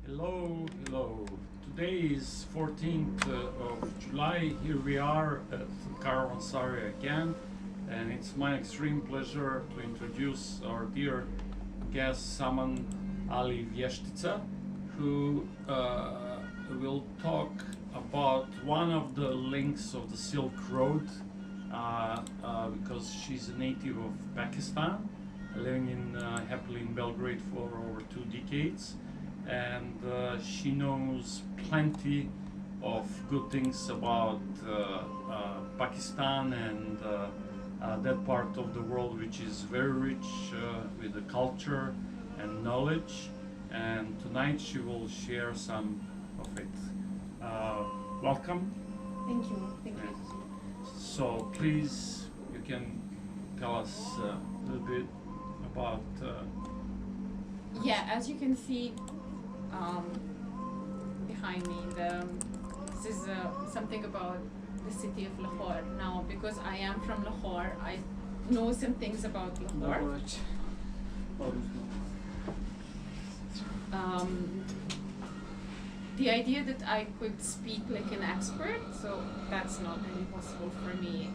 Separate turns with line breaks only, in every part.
Hello, hello. Today is 14th of July. Here we are at Caravanserai again, and it's my extreme pleasure to introduce our dear guest Saman Ali, who will talk about one of the links of the Silk Road, because she's a native of Pakistan, living happily in Belgrade for over 2 decades. And she knows plenty of good things about Pakistan and that part of the world which is very rich with the culture and knowledge, and tonight she will share some of it. Welcome.
Thank you. Thank you.
So please, you can tell us a little bit about
Yeah, as you can see behind me, this is something about the city of Lahore. Now, because I am from Lahore, I know some things about Lahore. The idea that I could speak like an expert, so that's not really possible for me.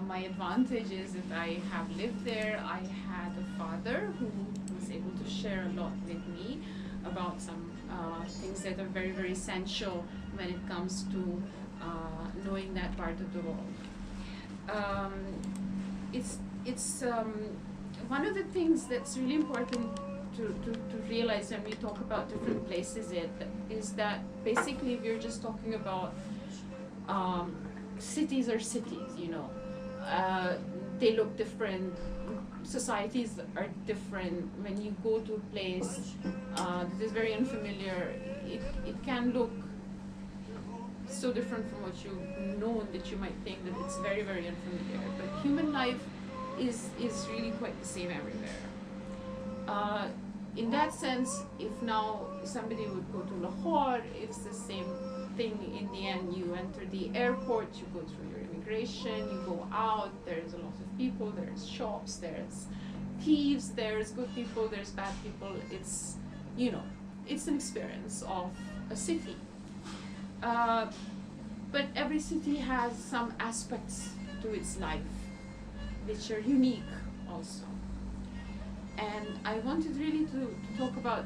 My advantage is that I have lived there. I had a father who was able to share a lot with me about some things that are very, very essential when it comes to knowing that part of the world. It's one of the things that's really important to realize when we talk about different places is that basically we're just talking about cities are cities, you know. They look different, societies are different. When you go to a place that is very unfamiliar, it can look so different from what you know that you might think that it's very, very unfamiliar. But human life is really quite the same everywhere. In that sense, if now somebody would go to Lahore, it's the same thing. In the end, you enter the airport, you go through your immigration, you go out, there's a lot of people, there's shops, there's thieves, there's good people, there's bad people. It's, you know, it's an experience of a city. But every city has some aspects to its life which are unique also. And I wanted really to talk about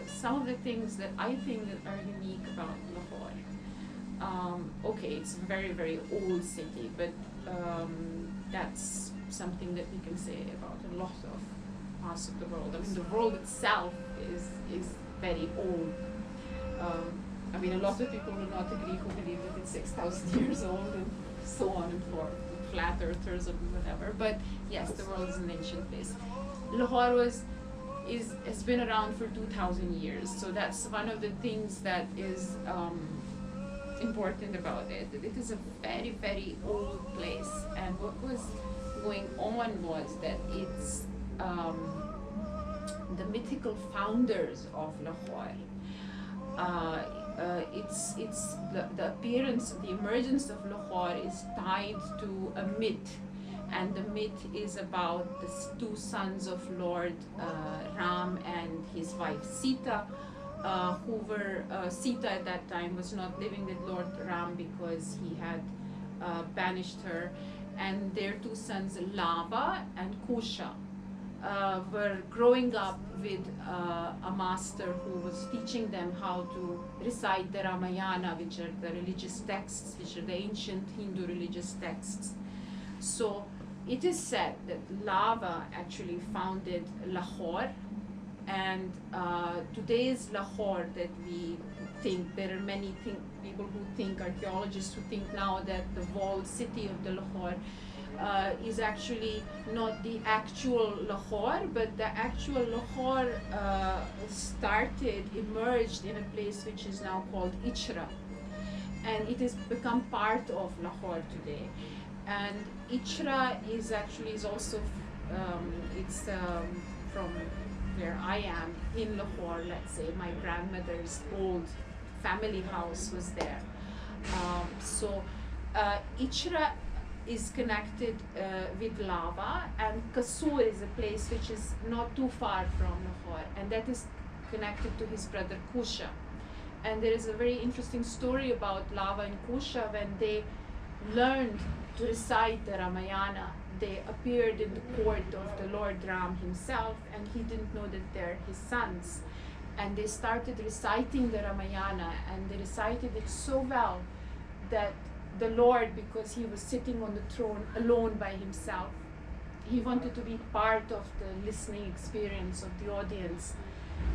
some of the things that I think that are unique about Lahore. Okay, it's a very, very old city, but that's something that we can say about a lot of parts of the world. I mean, the world itself is very old. I mean, a lot of people will not agree who believe that it's 6,000 years old and so on and forth, flat earthers or whatever. But yes, the world is an ancient place. Lahore has been around for 2,000 years, so that's one of the things that is important about it. It is a very, very old place, and what was going on was that it's the mythical founders of Lahore. It's the appearance, the emergence of Lahore is tied to a myth. And the myth is about the 2 sons of Lord Ram and his wife Sita, who were, Sita at that time was not living with Lord Ram because he had banished her. And their 2 sons, Lava and Kusha, were growing up with a master who was teaching them how to recite the Ramayana, which are the religious texts, which are the ancient Hindu religious texts. So it is said that Lava actually founded Lahore, and today's Lahore that we think, there are many people who think, archaeologists who think now that the walled city of the Lahore is actually not the actual Lahore, but the actual Lahore emerged in a place which is now called Ichra, and it has become part of Lahore today. And Ichra is also from where I am in Lahore. Let's say my grandmother's old family house was there. So Ichra is connected with Lava, and Kasur is a place which is not too far from Lahore, and that is connected to his brother Kusha. And there is a very interesting story about Lava and Kusha. When they learned to recite the Ramayana, they appeared in the court of the Lord Ram himself, and he didn't know that they're his sons. And they started reciting the Ramayana, and they recited it so well that the Lord, because he was sitting on the throne alone by himself, he wanted to be part of the listening experience of the audience.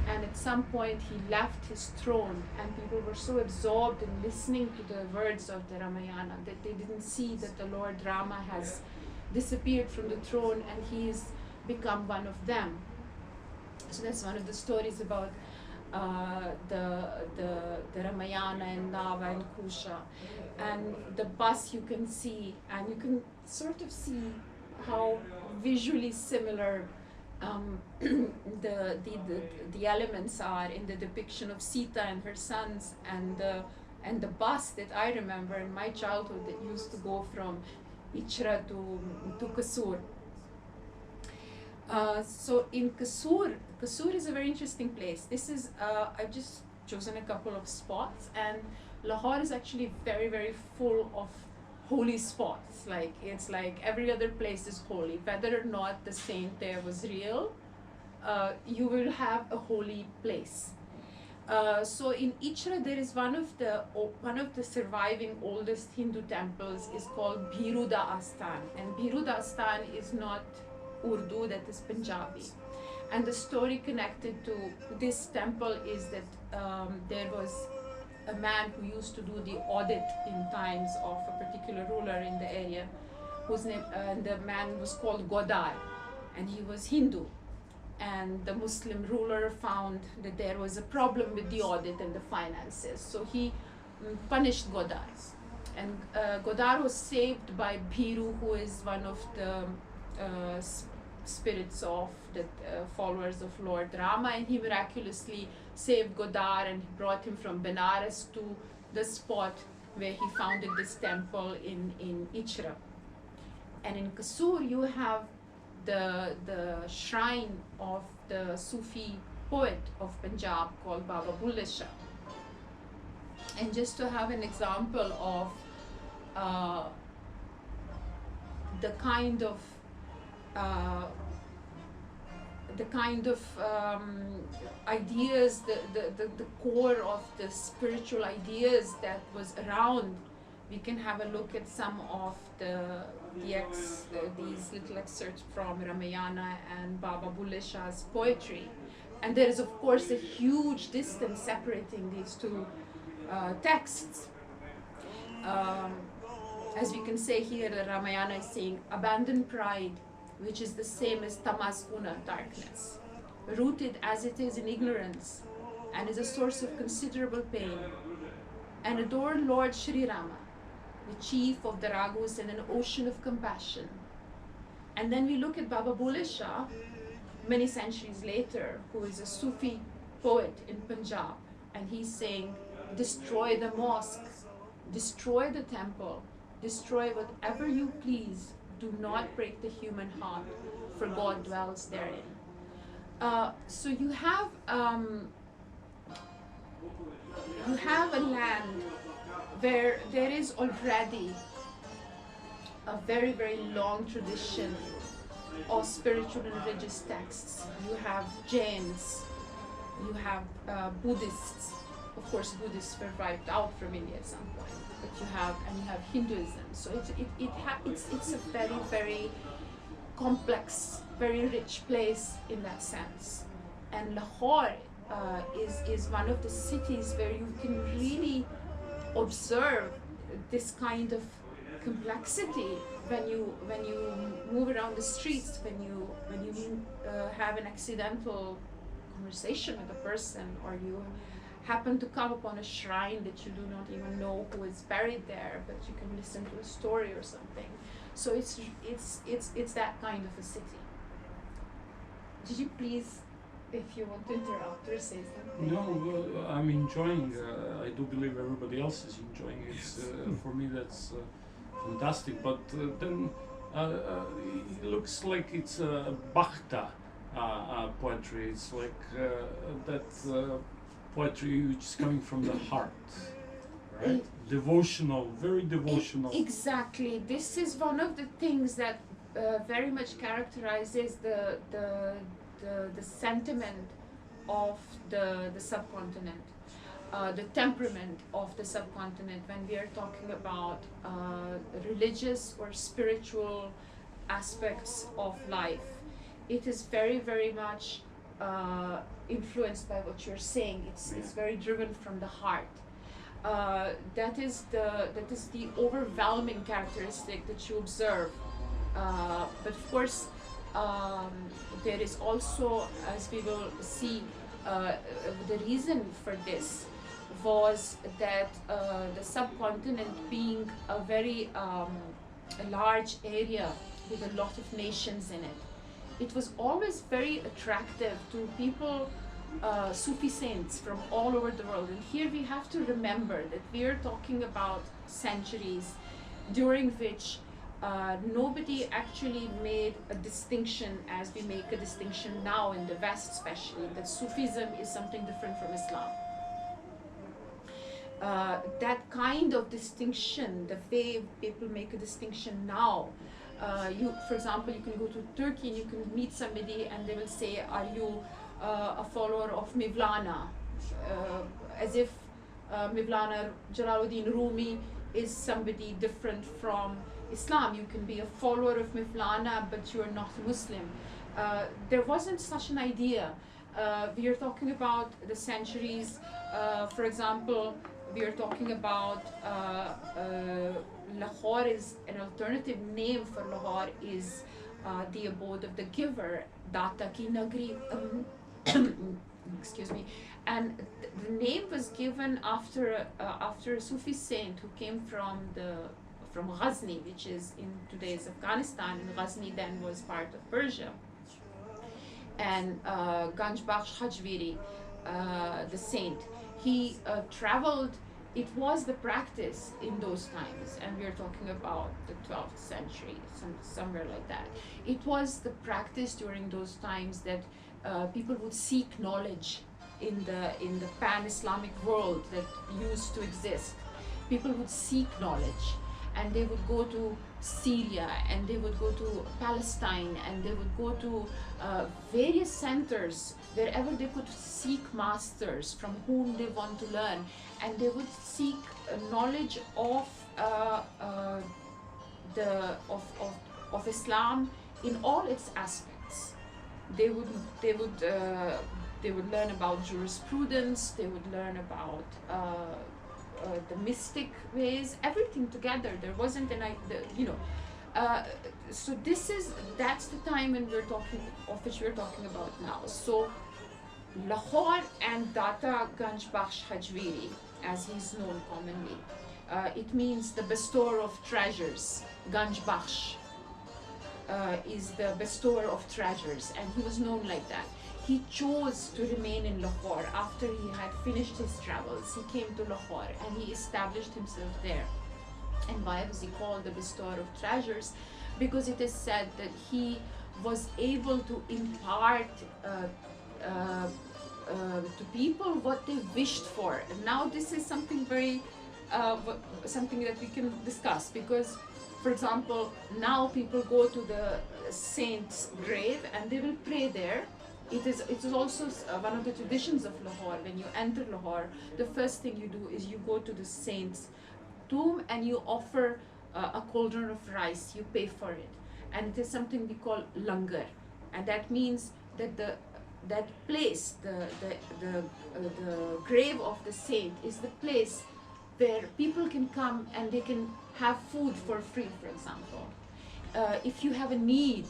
And at some point he left his throne, and people were so absorbed in listening to the words of the Ramayana that they didn't see that the Lord Rama has disappeared from the throne and he's become one of them. So that's one of the stories about the Ramayana and Lava and Kusha. And the bus you can see, and you can sort of see how visually similar the elements are in the depiction of Sita and her sons, and the bus that I remember in my childhood that used to go from Ichra to Kasur. So in Kasur is a very interesting place. This is, I've just chosen a couple of spots, and Lahore is actually very, very full of holy spots. Like, it's like every other place is holy. Whether or not the saint there was real, you will have a holy place. So in Ichra there is one of the surviving oldest Hindu temples is called Bhiruda Asthan, and Bhiruda Asthan is not Urdu, that is Punjabi. And the story connected to this temple is that there was a man who used to do the audit in times of a particular ruler in the area, whose name, the man was called Godar, and he was Hindu. And the Muslim ruler found that there was a problem with the audit and the finances, so he punished Godar. And Godar was saved by Bhiru, who is one of the spirits of the followers of Lord Rama, and he miraculously saved Godar and brought him from Benares to the spot where he founded this temple in Ichra. And in Kasur you have the shrine of the Sufi poet of Punjab called Baba Bulle Shah. And just to have an example of the kind of ideas, the core of the spiritual ideas that was around, we can have a look at some of these little excerpts from Ramayana and Baba Bulle Shah's poetry. And there is of course a huge distance separating these two texts. As we can say here, the Ramayana is saying, abandon pride, which is the same as tamas guna, darkness, rooted as it is in ignorance, and is a source of considerable pain, and adore Lord Sri Rama, the chief of the Raghus and an ocean of compassion. And then we look at Baba Bulle Shah, many centuries later, who is a Sufi poet in Punjab, and he's saying, destroy the mosque, destroy the temple, destroy whatever you please, do not break the human heart, for God dwells therein. So you have a land where there is already a very, very long tradition of spiritual and religious texts. You have Jains, you have Buddhists. Of course, Buddhists were wiped out from India at some point, but you have Hinduism. So it's a very, very complex, very rich place in that sense. And Lahore is one of the cities where you can really observe this kind of complexity when you move around the streets, when you have an accidental conversation with a person, or you happen to come upon a shrine that you do not even know who is buried there, but you can listen to a story or something. So it's that kind of a city. Did you please, if you want to interrupt or say something?
No, I'm enjoying. I do believe everybody else is enjoying it. For me, that's fantastic. But then it looks like it's a Bakhta. poetry. It's like that poetry which is coming from the heart, right? Devotional, very devotional.
Exactly. This is one of the things that very much characterizes the sentiment of the subcontinent, the temperament of the subcontinent when we are talking about religious or spiritual aspects of life. It is very, very much influenced by what you're saying. It's very driven from the heart. That is the overwhelming characteristic that you observe. But of course, there is also, as we will see, the reason for this was that the subcontinent being a very large area with a lot of nations in it, it was always very attractive to people, Sufi saints from all over the world. And here we have to remember that we are talking about centuries during which nobody actually made a distinction as we make a distinction now in the West, especially, that Sufism is something different from Islam. That kind of distinction, the way people make a distinction now, for example, you can go to Turkey and you can meet somebody and they will say, are you a follower of Mevlana? As if Mevlana Jalaluddin Rumi is somebody different from Islam. You can be a follower of Mevlana, but you are not a Muslim. There wasn't such an idea. We are talking about the centuries. For example, we are talking about Lahore is an alternative name for Lahore is the abode of the giver, Data ki Nagri. Excuse me. And the name was given after a Sufi saint who came from Ghazni, which is in today's Afghanistan, and Ghazni then was part of Persia. And Ganj Bakhsh Hajviri, the saint, he traveled. It was the practice in those times, and we are talking about the 12th century, somewhere like that. It was the practice during those times that people would seek knowledge in the pan-Islamic world that used to exist. People would seek knowledge, and they would go to Syria, and they would go to Palestine, and they would go to various centers wherever they could seek masters from whom they want to learn, and they would seek knowledge of Islam in all its aspects. They would learn about jurisprudence. They would learn about the mystic ways, everything together. There wasn't so that's the time when which we're talking about now. So Lahore and Data Ganj Bakhsh Hajviri, as he's known commonly, it means the bestower of treasures. Ganj Bakhsh is the bestower of treasures, and he was known like that. He chose to remain in Lahore after he had finished his travels. He came to Lahore and he established himself there. And why was he called the bestower of treasures? Because it is said that he was able to impart to people what they wished for. And now this is something something that we can discuss, because, for example, now people go to the saint's grave and they will pray there. It is also one of the traditions of Lahore. When you enter Lahore, the first thing you do is you go to the saint's tomb and you offer a cauldron of rice. You pay for it, and it is something we call langar, and that means that that place, the grave of the saint, is the place where people can come and they can have food for free. For example, if you have a need.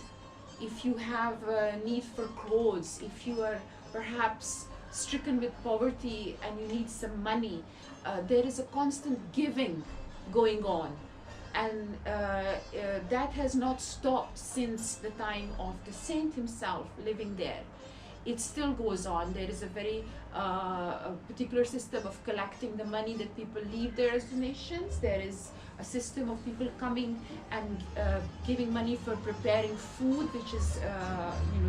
If you have a need for clothes, if you are perhaps stricken with poverty and you need some money, there is a constant giving going on. And that has not stopped since the time of the saint himself living there. It still goes on. There is a very a particular system of collecting the money that people leave there as donations. There is a system of people coming and giving money for preparing food, which is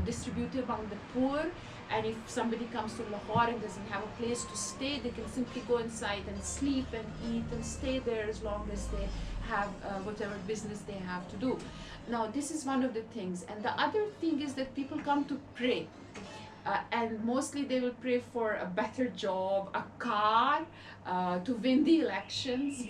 distributed among the poor. And if somebody comes to Lahore and doesn't have a place to stay, they can simply go inside and sleep and eat and stay there as long as they have whatever business they have to do. Now, this is one of the things. And the other thing is that people come to pray. And mostly they will pray for a better job, a car, to win the elections,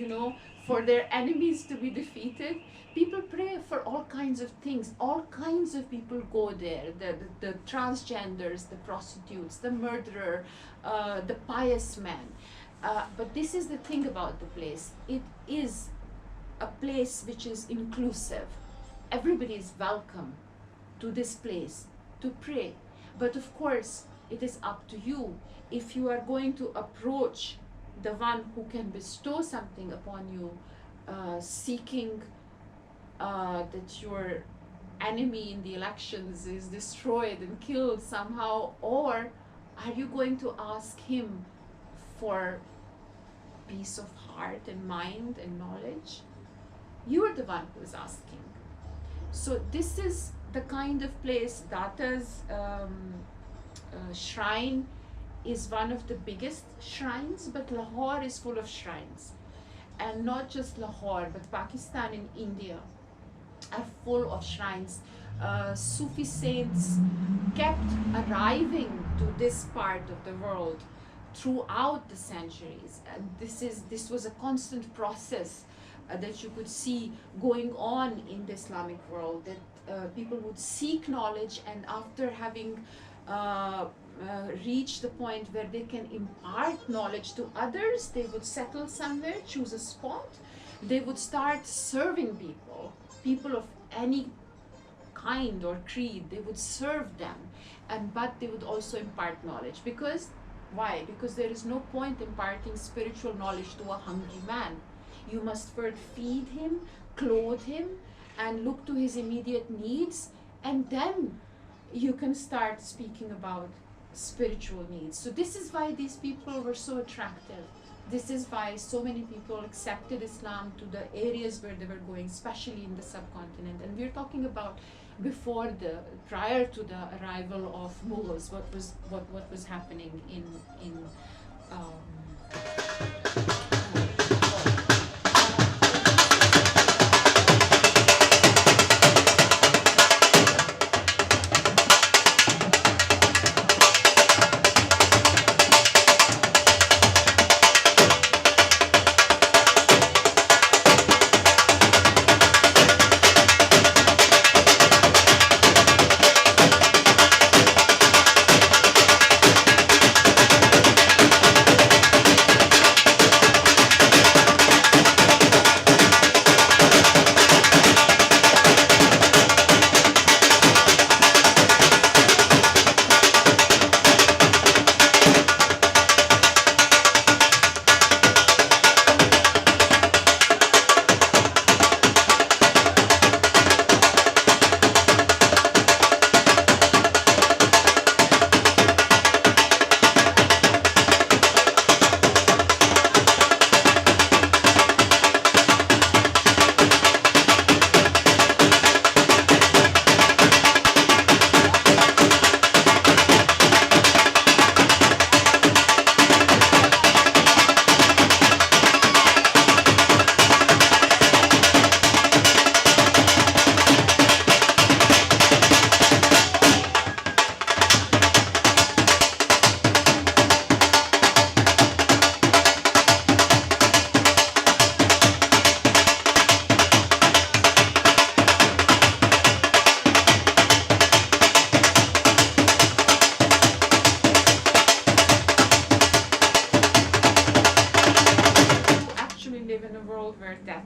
for their enemies to be defeated. People pray for all kinds of things. All kinds of people go there. The transgenders, the prostitutes, the murderer, the pious man. But this is the thing about the place. It is a place which is inclusive. Everybody is welcome to this place to pray. But of course, it is up to you. If you are going to approach the one who can bestow something upon you, seeking that your enemy in the elections is destroyed and killed somehow, or are you going to ask him for peace of heart and mind and knowledge? You are the one who is asking. So this is the kind of place. Datta's shrine is one of the biggest shrines, but Lahore is full of shrines. And not just Lahore, but Pakistan and India are full of shrines. Sufi saints kept arriving to this part of the world throughout the centuries. And this was a constant process that you could see going on in the Islamic world, that people would seek knowledge, and after having reached the point where they can impart knowledge to others, they would settle somewhere, choose a spot, they would start serving people of any kind or creed. They would serve them, but they would also impart knowledge. Because why? Because there is no point imparting spiritual knowledge to a hungry man. You must first feed him, clothe him, and look to his immediate needs, and then you can start speaking about spiritual needs. So this is why these people were so attractive. This is why so many people accepted Islam to the areas where they were going, especially in the subcontinent. And we're talking about prior to the arrival of Mughals, what was happening in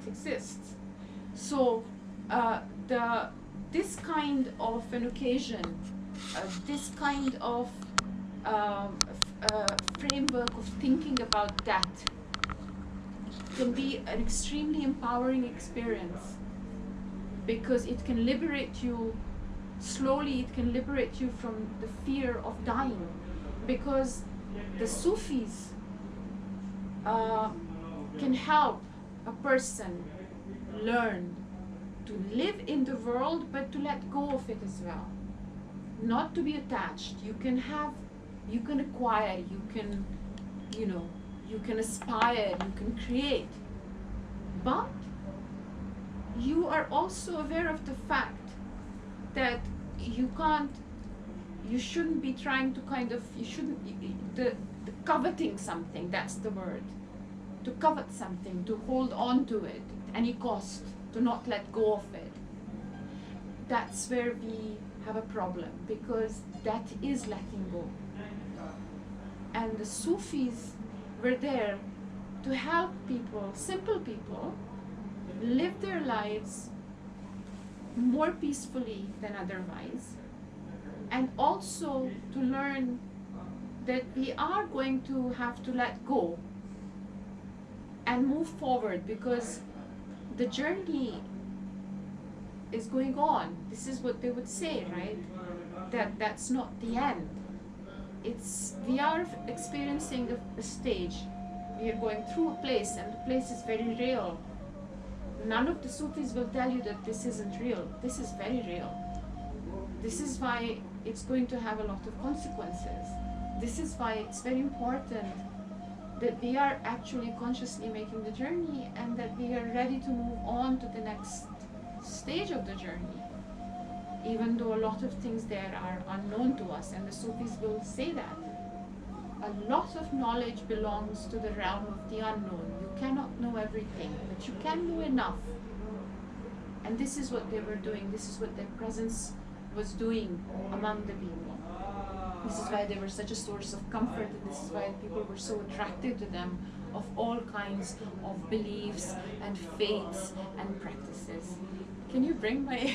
exists. So this kind of an occasion, this kind of framework of thinking about death can be an extremely empowering experience, because it can liberate you slowly. It can liberate you from the fear of dying, because the Sufis can help a person learn to live in the world, but to let go of it as well. Not to be attached. You can acquire, you can, you can aspire, you can create. But you are also aware of the fact that you shouldn't be trying to the coveting something, that's the word. To covet something, to hold on to it at any cost, to not let go of it. That's where we have a problem, because that is letting go. And the Sufis were there to help people, simple people, live their lives more peacefully than otherwise, and also to learn that we are going to have to let go and move forward, because the journey is going on. This is what they would say, right? That's not the end. We are experiencing a stage. We are going through a place, and the place is very real. None of the Sufis will tell you that this isn't real. This is very real. This is why it's going to have a lot of consequences. This is why it's very important that we are actually consciously making the journey, and that we are ready to move on to the next stage of the journey, even though a lot of things there are unknown to us, and the Sufis will say that. A lot of knowledge belongs to the realm of the unknown. You cannot know everything, but you can know enough. And this is what they were doing. This is what their presence was doing among the people. This is why they were such a source of comfort, and this is why people were so attracted to them, of all kinds of beliefs and faiths and practices. Can you bring my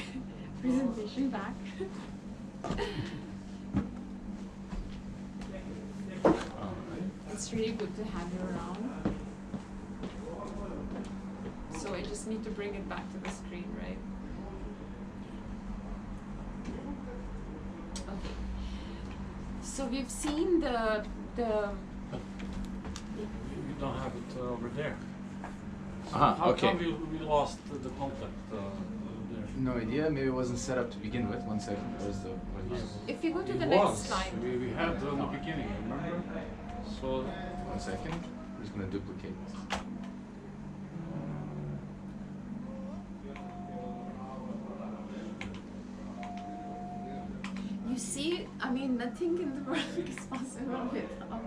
presentation back? It's really good to have you around. So I just need to bring it back to the screen, right? Okay. So we've seen the
You don't have it over there. So
Aha,
how
okay.
come we lost the contact there?
No idea. Maybe it wasn't set up to begin with. 1 second. Where's the?
if you go to
It
the
was.
next slide.
We had in the beginning, remember? So
1 second. I'm just gonna duplicate.
You see, I mean, nothing in the world is possible without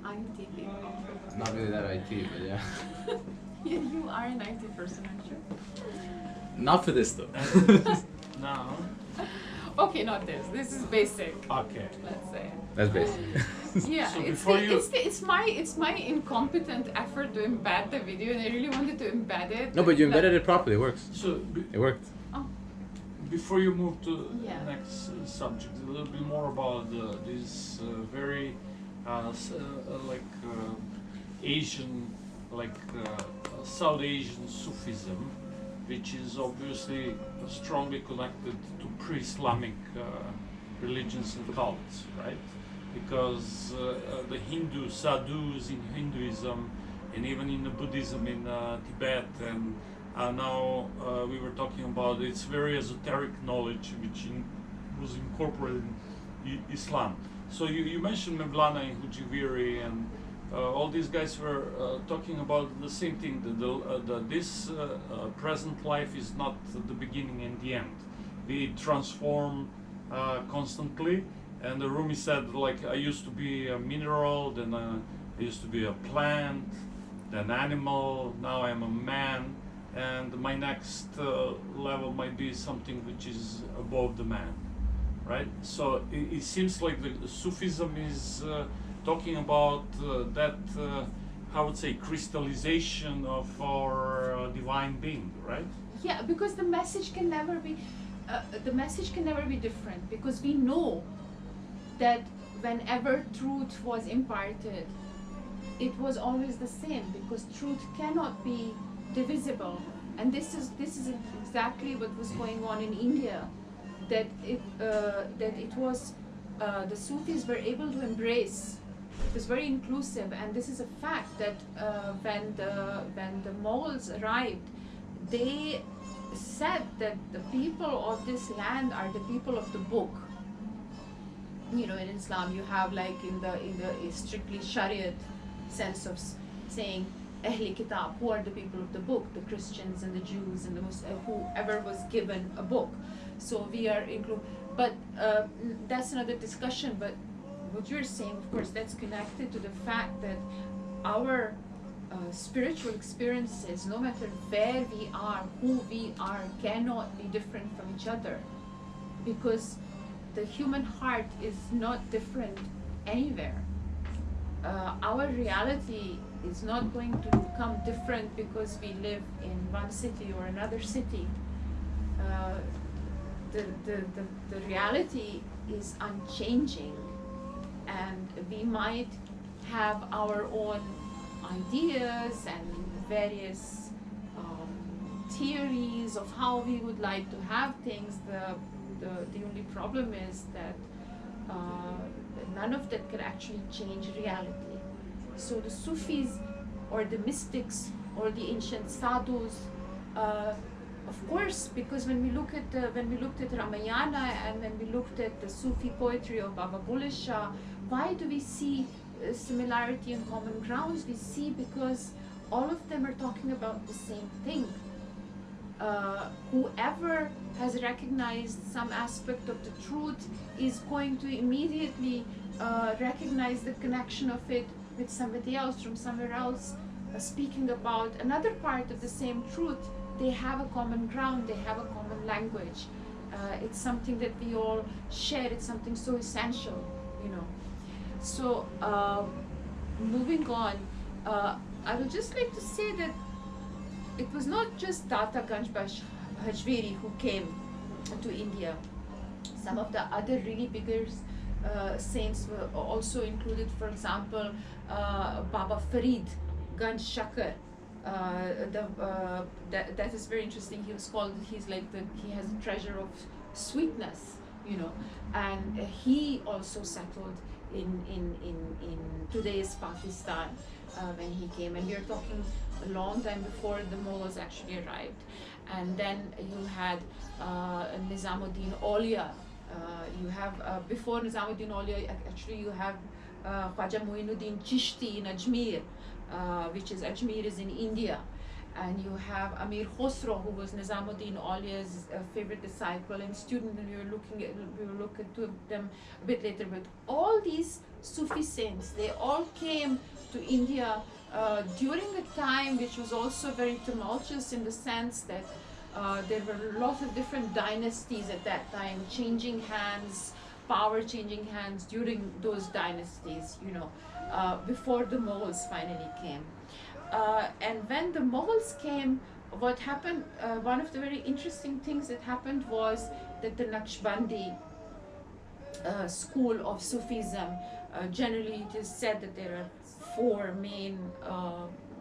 IT people.
Not really that IT, but yeah.
You are an IT person, aren't you?
Not for this though.
now,
Okay, not this. This is basic.
okay.
Let's say.
That's basic.
Yeah,
So
it's
before
it's my incompetent effort to embed the video, and I really wanted to embed it.
No, but you embedded it properly. It works.
So
It worked.
before you move to
Yeah.
the next subject, a little bit more about this very Asian, South Asian Sufism, which is obviously strongly connected to pre-Islamic religions and cults, right? Because the Hindu sadhus in Hinduism, and even in the Buddhism in Tibet, and now we were talking about it's very esoteric knowledge which was incorporated in Islam. So you mentioned Mevlana and Hujwiri, and all these guys were talking about the same thing, that this present life is not the beginning and the end. We transform constantly, and the Rumi said, like, I used to be a mineral, then I used to be a plant, then animal, now I'm a man, and my next level might be something which is above the man, right? So it seems like the Sufism is talking about that, I would say, crystallization of our divine being, right?
Yeah, because the message can never be different, because we know that whenever truth was imparted, it was always the same, because truth cannot be divisible. And this is exactly what was going on in India, that it was the Sufis were able to embrace It was very inclusive, and this is a fact that when the Mughals arrived, they said that the people of this land are the people of the book. You know, in Islam, you have like in the strictly Shariat sense of saying Ahli Kitab, who are the people of the book, the Christians and the Jews and the Muslims, whoever was given a book. So we are but that's another discussion. But what you're saying, of course, that's connected to the fact that our spiritual experiences, no matter where we are, who we are, cannot be different from each other, because the human heart is not different anywhere. Our reality is not going to become different because we live in one city or another city. The reality is unchanging, and we might have our own ideas and various theories of how we would like to have things. The only problem is that none of that can actually change reality. So the Sufis or the mystics or the ancient sadhus, of course, because when we looked at Ramayana and when we looked at the Sufi poetry of Baba Bulleh Shah, why do we see similarity and common grounds? We see because all of them are talking about the same thing. Whoever has recognized some aspect of the truth is going to immediately recognize the connection of it with somebody else from somewhere else, speaking about another part of the same truth. They have a common ground, they have a common language. It's something that we all share, it's something so essential, you know. So, moving on, I would just like to say that it was not just Tata Ganjbash Hajveri who came to India. Some of the other really bigger saints were also included. For example, Baba Farid Ganj Shakar. That is very interesting. He has a treasure of sweetness, you know, and he also settled in today's Pakistan when he came, and we are talking a long time before the Mughals actually arrived. And then you had Nizamuddin Aulia. You have before Nizamuddin Aulia, actually you have Khwaja Muinuddin Chishti in Ajmer, which is Ajmer is in India. And you have Amir Khosrow, who was Nizamuddin Aulia's favorite disciple and student, and we will look into them a bit later. But all these Sufi saints, they all came to India during a time which was also very tumultuous, in the sense that there were a lot of different dynasties at that time, changing hands, power changing hands during those dynasties, you know, before the Mughals finally came. And when the Mughals came, what happened, one of the very interesting things that happened was that the Naqshbandi school of Sufism, generally it is said that there are four main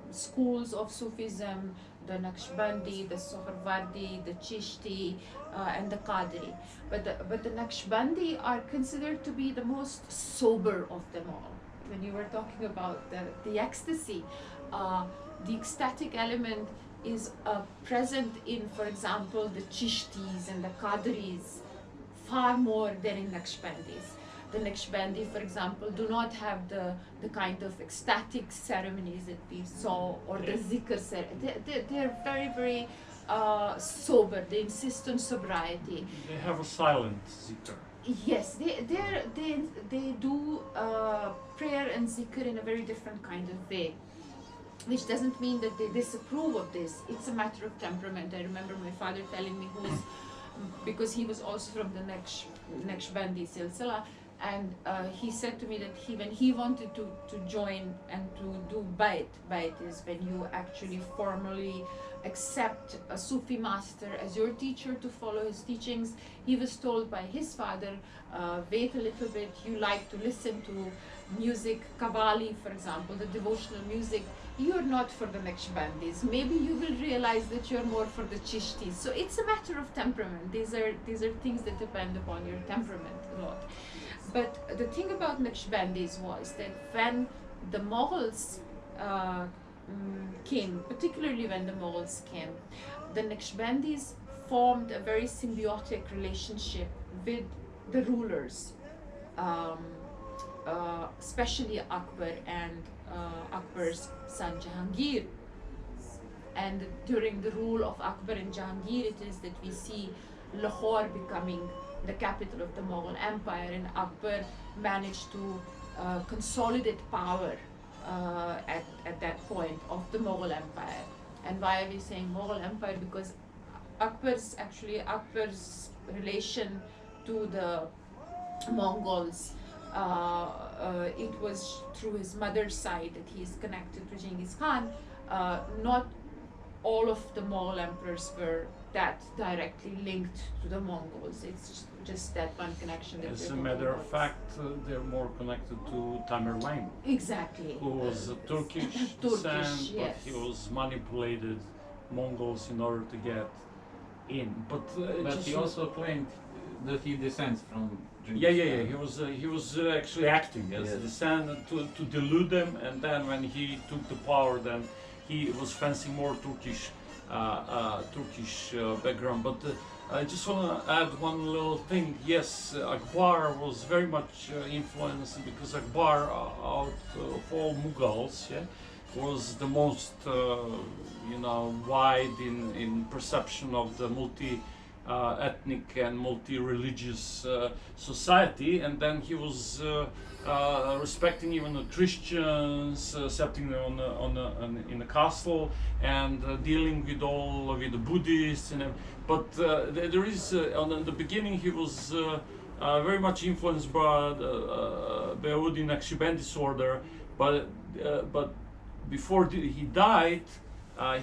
schools of Sufism: the Naqshbandi, the Sohrawardi, the Chishti, and the Qadri. But the Naqshbandi are considered to be the most sober of them all. When you were talking about the ecstasy, the ecstatic element is present in, for example, the Chishtis and the Qadris far more than in Naqshbandis. The Naqshbandi, for example, do not have the kind of ecstatic ceremonies that we saw, or the zikr ceremony. They're very, very sober. They insist on sobriety.
They have a silent zikr.
Yes, they do prayer and zikr in a very different kind of way, which doesn't mean that they disapprove of this. It's a matter of temperament. I remember my father telling me, because he was also from the Naqshbandi Silsila, and he said to me that when he wanted to join and to do Bait is when you actually formally accept a Sufi master as your teacher to follow his teachings. He was told by his father, wait a little bit, you like to listen to music, Qawwali, for example, the devotional music. You're not for the Naqshbandis. Maybe you will realize that you're more for the Chishtis. So it's a matter of temperament. These are things that depend upon your temperament a lot. But the thing about Naqshbandis was that when the Mughals came, particularly when the Mughals came, the Naqshbandis formed a very symbiotic relationship with the rulers, especially Akbar and Akbar's son Jahangir. And during the rule of Akbar and Jahangir, it is that we see Lahore becoming the capital of the Mughal Empire, and Akbar managed to consolidate power at that point of the Mughal Empire. And why are we saying Mughal Empire? Because Akbar's relation to the Mongols, it was through his mother's side that he is connected to Genghis Khan. Not all of the Mughal emperors were that directly linked to the Mongols. It's just that one connection that
as a matter of fact, they're more connected to Tamerlane.
Exactly.
Who was a Turkish descent, but he was manipulated Mongols in order to get in. But
he also claimed that he descends from Genghis
Khan. He was actually acting as a descendant to delude them, and then when he took the power, then he was fancying more Turkish background. But I just want to add one little thing. Yes, Akbar was very much influenced, because Akbar, out of all Mughals, was the most wide in perception of the multi-ethnic and multi-religious society, and then he was respecting even the Christians, accepting them in the castle, and dealing with the Buddhists. But there is on the beginning he was very much influenced by the Yehudi Naqshbandi order, but before he died,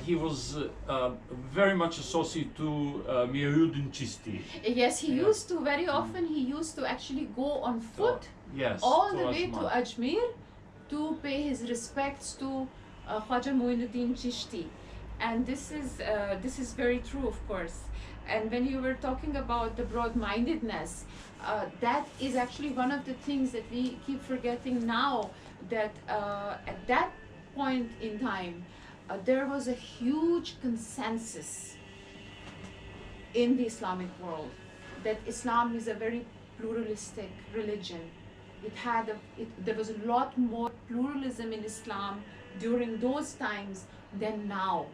he was very much associated to Miahuddin Chisti.
Yes, he used to very often. He used to actually go on foot, all the way to Ajmer, to pay his respects to Khwaja Muinuddin Chishti, and this is very true, of course. And when you were talking about the broad-mindedness, that is actually one of the things that we keep forgetting now. That at that point in time, there was a huge consensus in the Islamic world that Islam is a very pluralistic religion. There was a lot more pluralism in Islam during those times than now.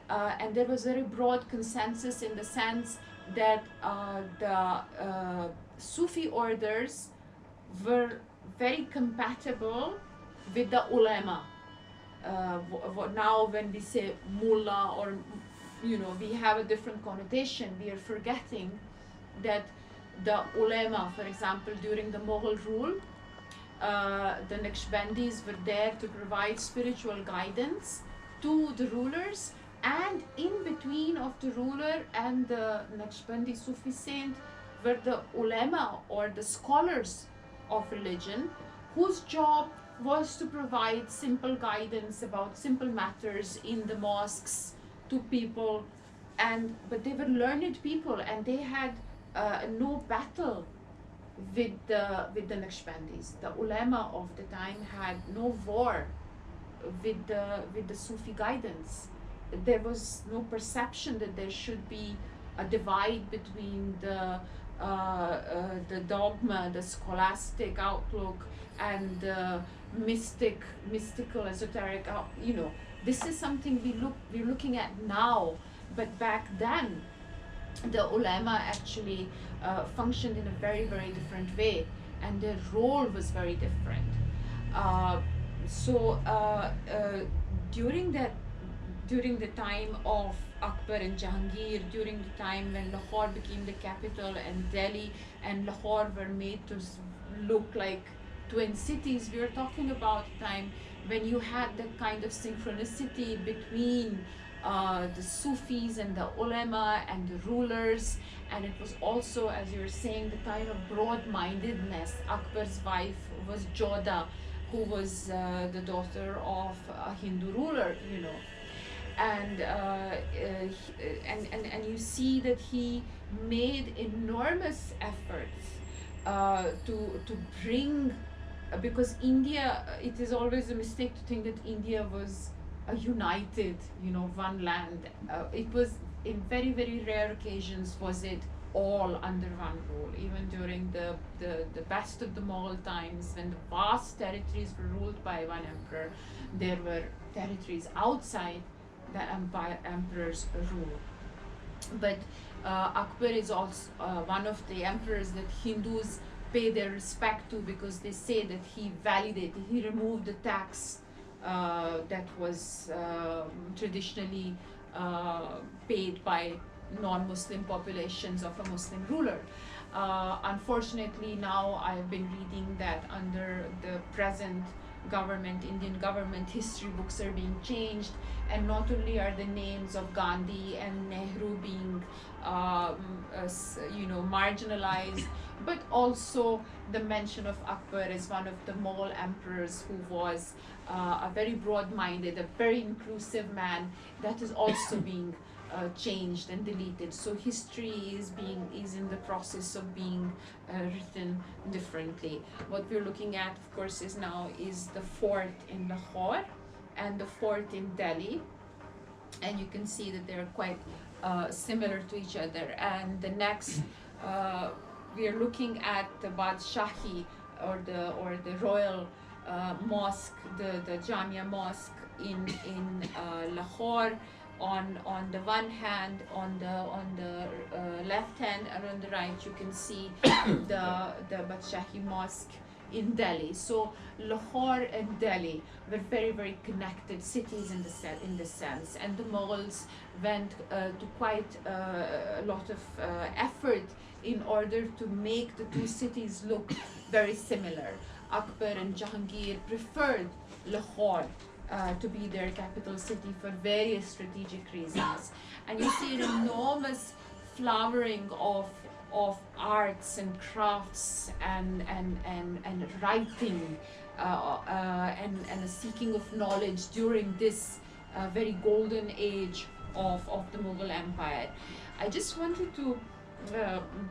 And there was very broad consensus in the sense that the Sufi orders were very compatible with the ulama. Now when we say mullah, or we have a different connotation, we are forgetting that the ulama, for example, during the Mughal rule, the Naqshbandis were there to provide spiritual guidance to the rulers, and in between of the ruler and the Naqshbandi Sufi saint were the ulama, or the scholars of religion, whose job was to provide simple guidance about simple matters in the mosques to people. But they were learned people, and they had no battle with the Naqshbandis. The ulama of the time had no war with the Sufi guidance. There was no perception that there should be a divide between the dogma, the scholastic outlook, and the mystical, esoteric. This is something we're looking at now, but back then, the ulama actually functioned in a very, very different way, and their role was very different. During the time of Akbar and Jahangir, during the time when Lahore became the capital, and Delhi and Lahore were made to look like twin cities, we are talking about a time when you had the kind of synchronicity between the Sufis and the ulama and the rulers, and it was also, as you were saying, the time of broad-mindedness. Akbar's wife was Joda, who was the daughter of a Hindu ruler, and you see that he made enormous efforts to bring, because India, it is always a mistake to think that India was a united, one land. It was, in very, very rare occasions was it all under one rule. Even during the best of the Mughal times, when the vast territories were ruled by one emperor, there were territories outside the emperor's rule. But Akbar is also one of the emperors that Hindus pay their respect to, because they say that he validated, he removed the tax that was traditionally paid by non-Muslim populations of a Muslim ruler. Unfortunately, now I've been reading that under the present government, Indian government, history books are being changed, and not only are the names of Gandhi and Nehru being marginalized, but also the mention of Akbar as one of the Mughal emperors who was a very broad-minded, a very inclusive man, that is also being changed and deleted. So history is in the process of being written differently. What we're looking at, of course, is the fort in Lahore and the fort in Delhi, and you can see that they're quite similar to each other. And the next, we are looking at the Badshahi, or the royal mosque, the Jamia mosque in Lahore. On the one hand, on the left hand, and on the right, you can see the Badshahi mosque in Delhi. So Lahore and Delhi were very, very connected cities in the sense, and the Mughals went to quite a lot of effort in order to make the two cities look very similar. Akbar and Jahangir preferred Lahore to be their capital city for various strategic reasons. And you see an enormous flowering of arts and crafts and writing and a seeking of knowledge during this very golden age of the Mughal Empire. I just wanted to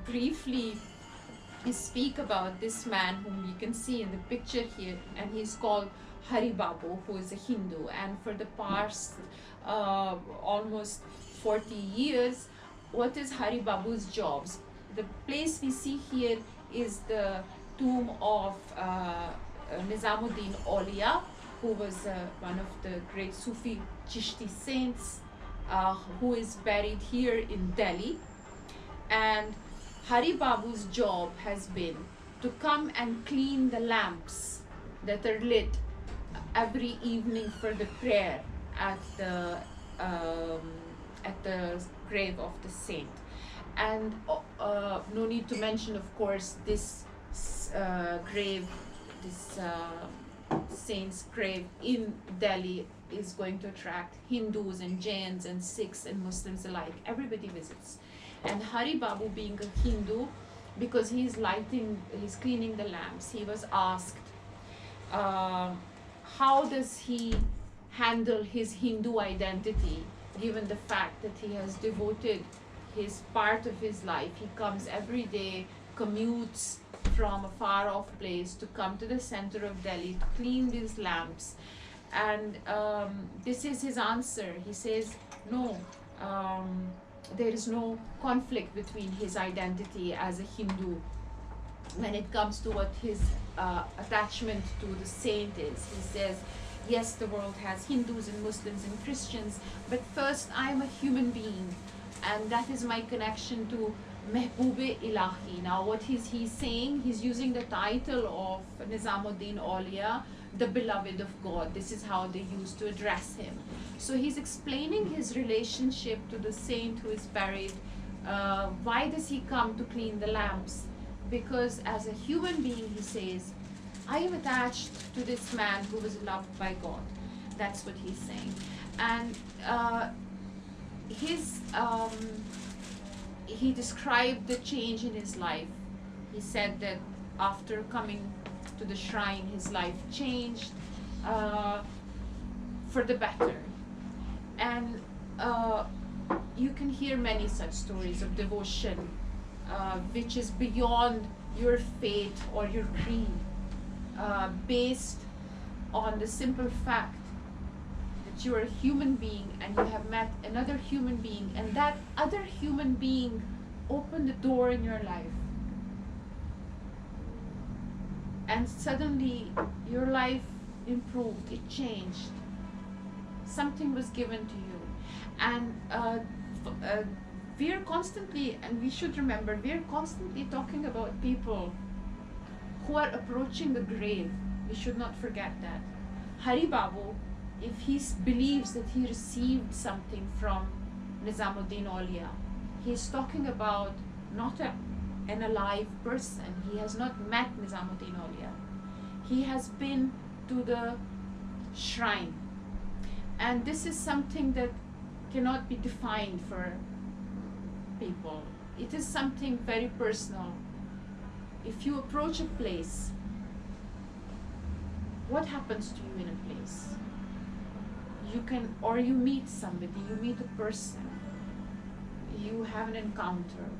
briefly speak about this man whom you can see in the picture here, and he's called Hari Babu, who is a Hindu, and for the past almost 40 years, what is Hari Babu's jobs? The place we see here is the tomb of Nizamuddin Aulia, who was one of the great Sufi Chishti saints, who is buried here in Delhi. And Hari Babu's job has been to come and clean the lamps that are lit every evening for the prayer at the grave of the saint. And no need to mention, of course, this grave, this saint's grave in Delhi is going to attract Hindus and Jains and Sikhs and Muslims alike. Everybody visits. And Hari Babu, being a Hindu, because he's cleaning the lamps, he was asked, how does he handle his Hindu identity, given the fact that he has devoted his part of his life. He comes every day, commutes from a far off place to come to the center of Delhi to clean these lamps. And this is his answer. He says, no, there is no conflict between his identity as a Hindu when it comes to what his attachment to the saint is. He says, yes, the world has Hindus and Muslims and Christians, but first I am a human being, and that is my connection to Mehboob-e Ilahi. Now what is he saying? He's using the title of Nizamuddin Aulia, the beloved of God. This is how they used to address him. So he's explaining his relationship to the saint who is buried. Why does he come to clean the lamps? Because as a human being, he says, I am attached to this man who was loved by God. That's what he's saying. And he described the change in his life. He said that after coming to the shrine, his life changed for the better. And you can hear many such stories of devotion, which is beyond your fate or your creed based on the simple fact that you are a human being and you have met another human being, and that other human being opened the door in your life, and suddenly your life improved, it changed, something was given to you. And we're constantly, and we should remember, we're constantly talking about people who are approaching the grave. We should not forget that. Hari Babu, if he believes that he received something from Nizamuddin Aulia, he's talking about not an alive person. He has not met Nizamuddin Aulia. He has been to the shrine. And this is something that cannot be defined for people. It is something very personal. If you approach a place, what happens to you in a place? You can, or you meet somebody, you meet a person, you have an encounter.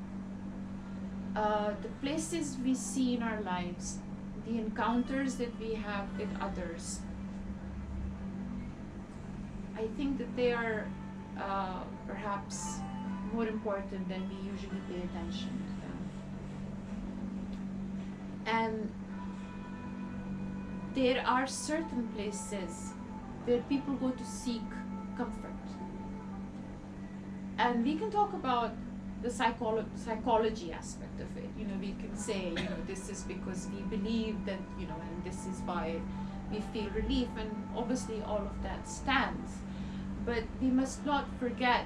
The places we see in our lives, the encounters that we have with others, I think that they are perhaps more important than we usually pay attention to them. And there are certain places where people go to seek comfort. And we can talk about the psychology aspect of it. We can say, this is because we believe that, and this is why we feel relief, and obviously all of that stands. But we must not forget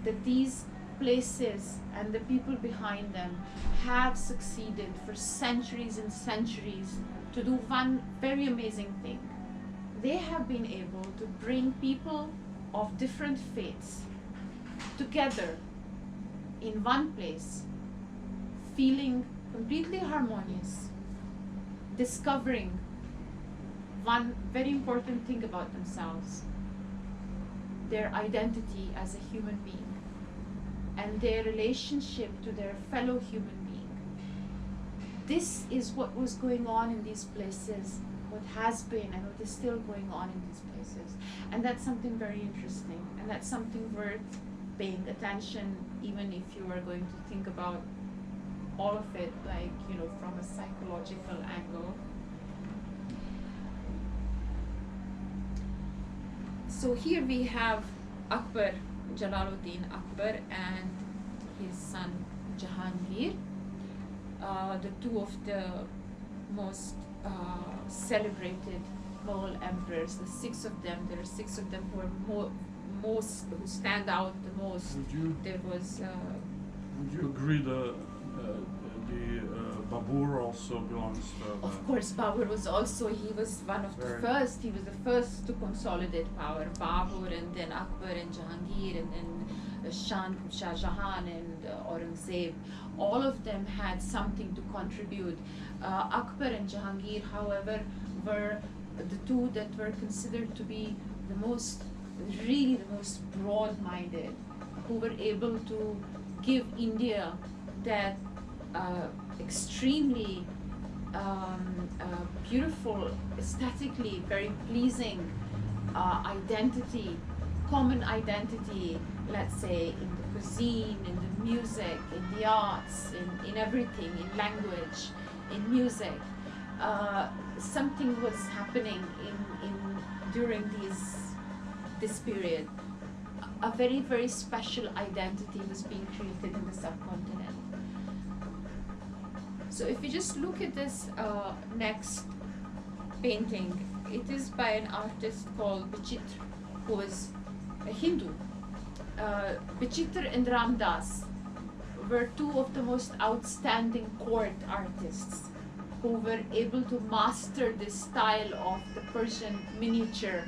that these places and the people behind them have succeeded for centuries and centuries to do one very amazing thing. They have been able to bring people of different faiths together in one place, feeling completely harmonious, discovering one very important thing about themselves, their identity as a human being, and their relationship to their fellow human being. This is what was going on in these places, what has been and what is still going on in these places. And that's something very interesting, and that's something worth paying attention, even if you are going to think about all of it, like, from a psychological angle. So here we have Akbar, Jalaluddin Akbar, and his son Jahangir, the two of the most celebrated Mughal emperors. The six of them. There are six of them who are who stand out the most. There was.
Would you agree the Babur also belongs to?
Of course, Babur was also. He was one of the first. He was the first to consolidate power. Babur, and then Akbar and Jahangir, and then Shah Jahan and Aurangzeb. All of them had something to contribute. Akbar and Jahangir, however, were the two that were considered to be the most broad-minded, who were able to give India that extremely beautiful, aesthetically very pleasing identity, common identity, let's say, in the cuisine, in the music, in the arts, in everything, in language, in music. Something was happening during this period. A very, very special identity was being created in the subcontinent. So if you just look at this next painting, it is by an artist called Bichitra, who is a Hindu. Bichitra and Ramdas were two of the most outstanding court artists who were able to master this style of the Persian miniature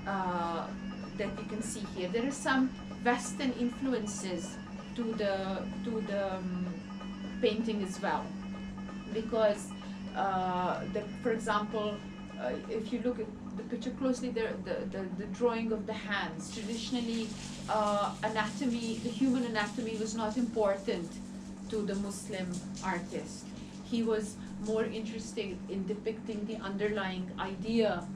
that you can see here. There are some Western influences to the painting as well, because for example, if you look at the picture closely, the drawing of the hands. Traditionally, anatomy, the human anatomy, was not important to the Muslim artist. he was more interested in depicting the underlying idea.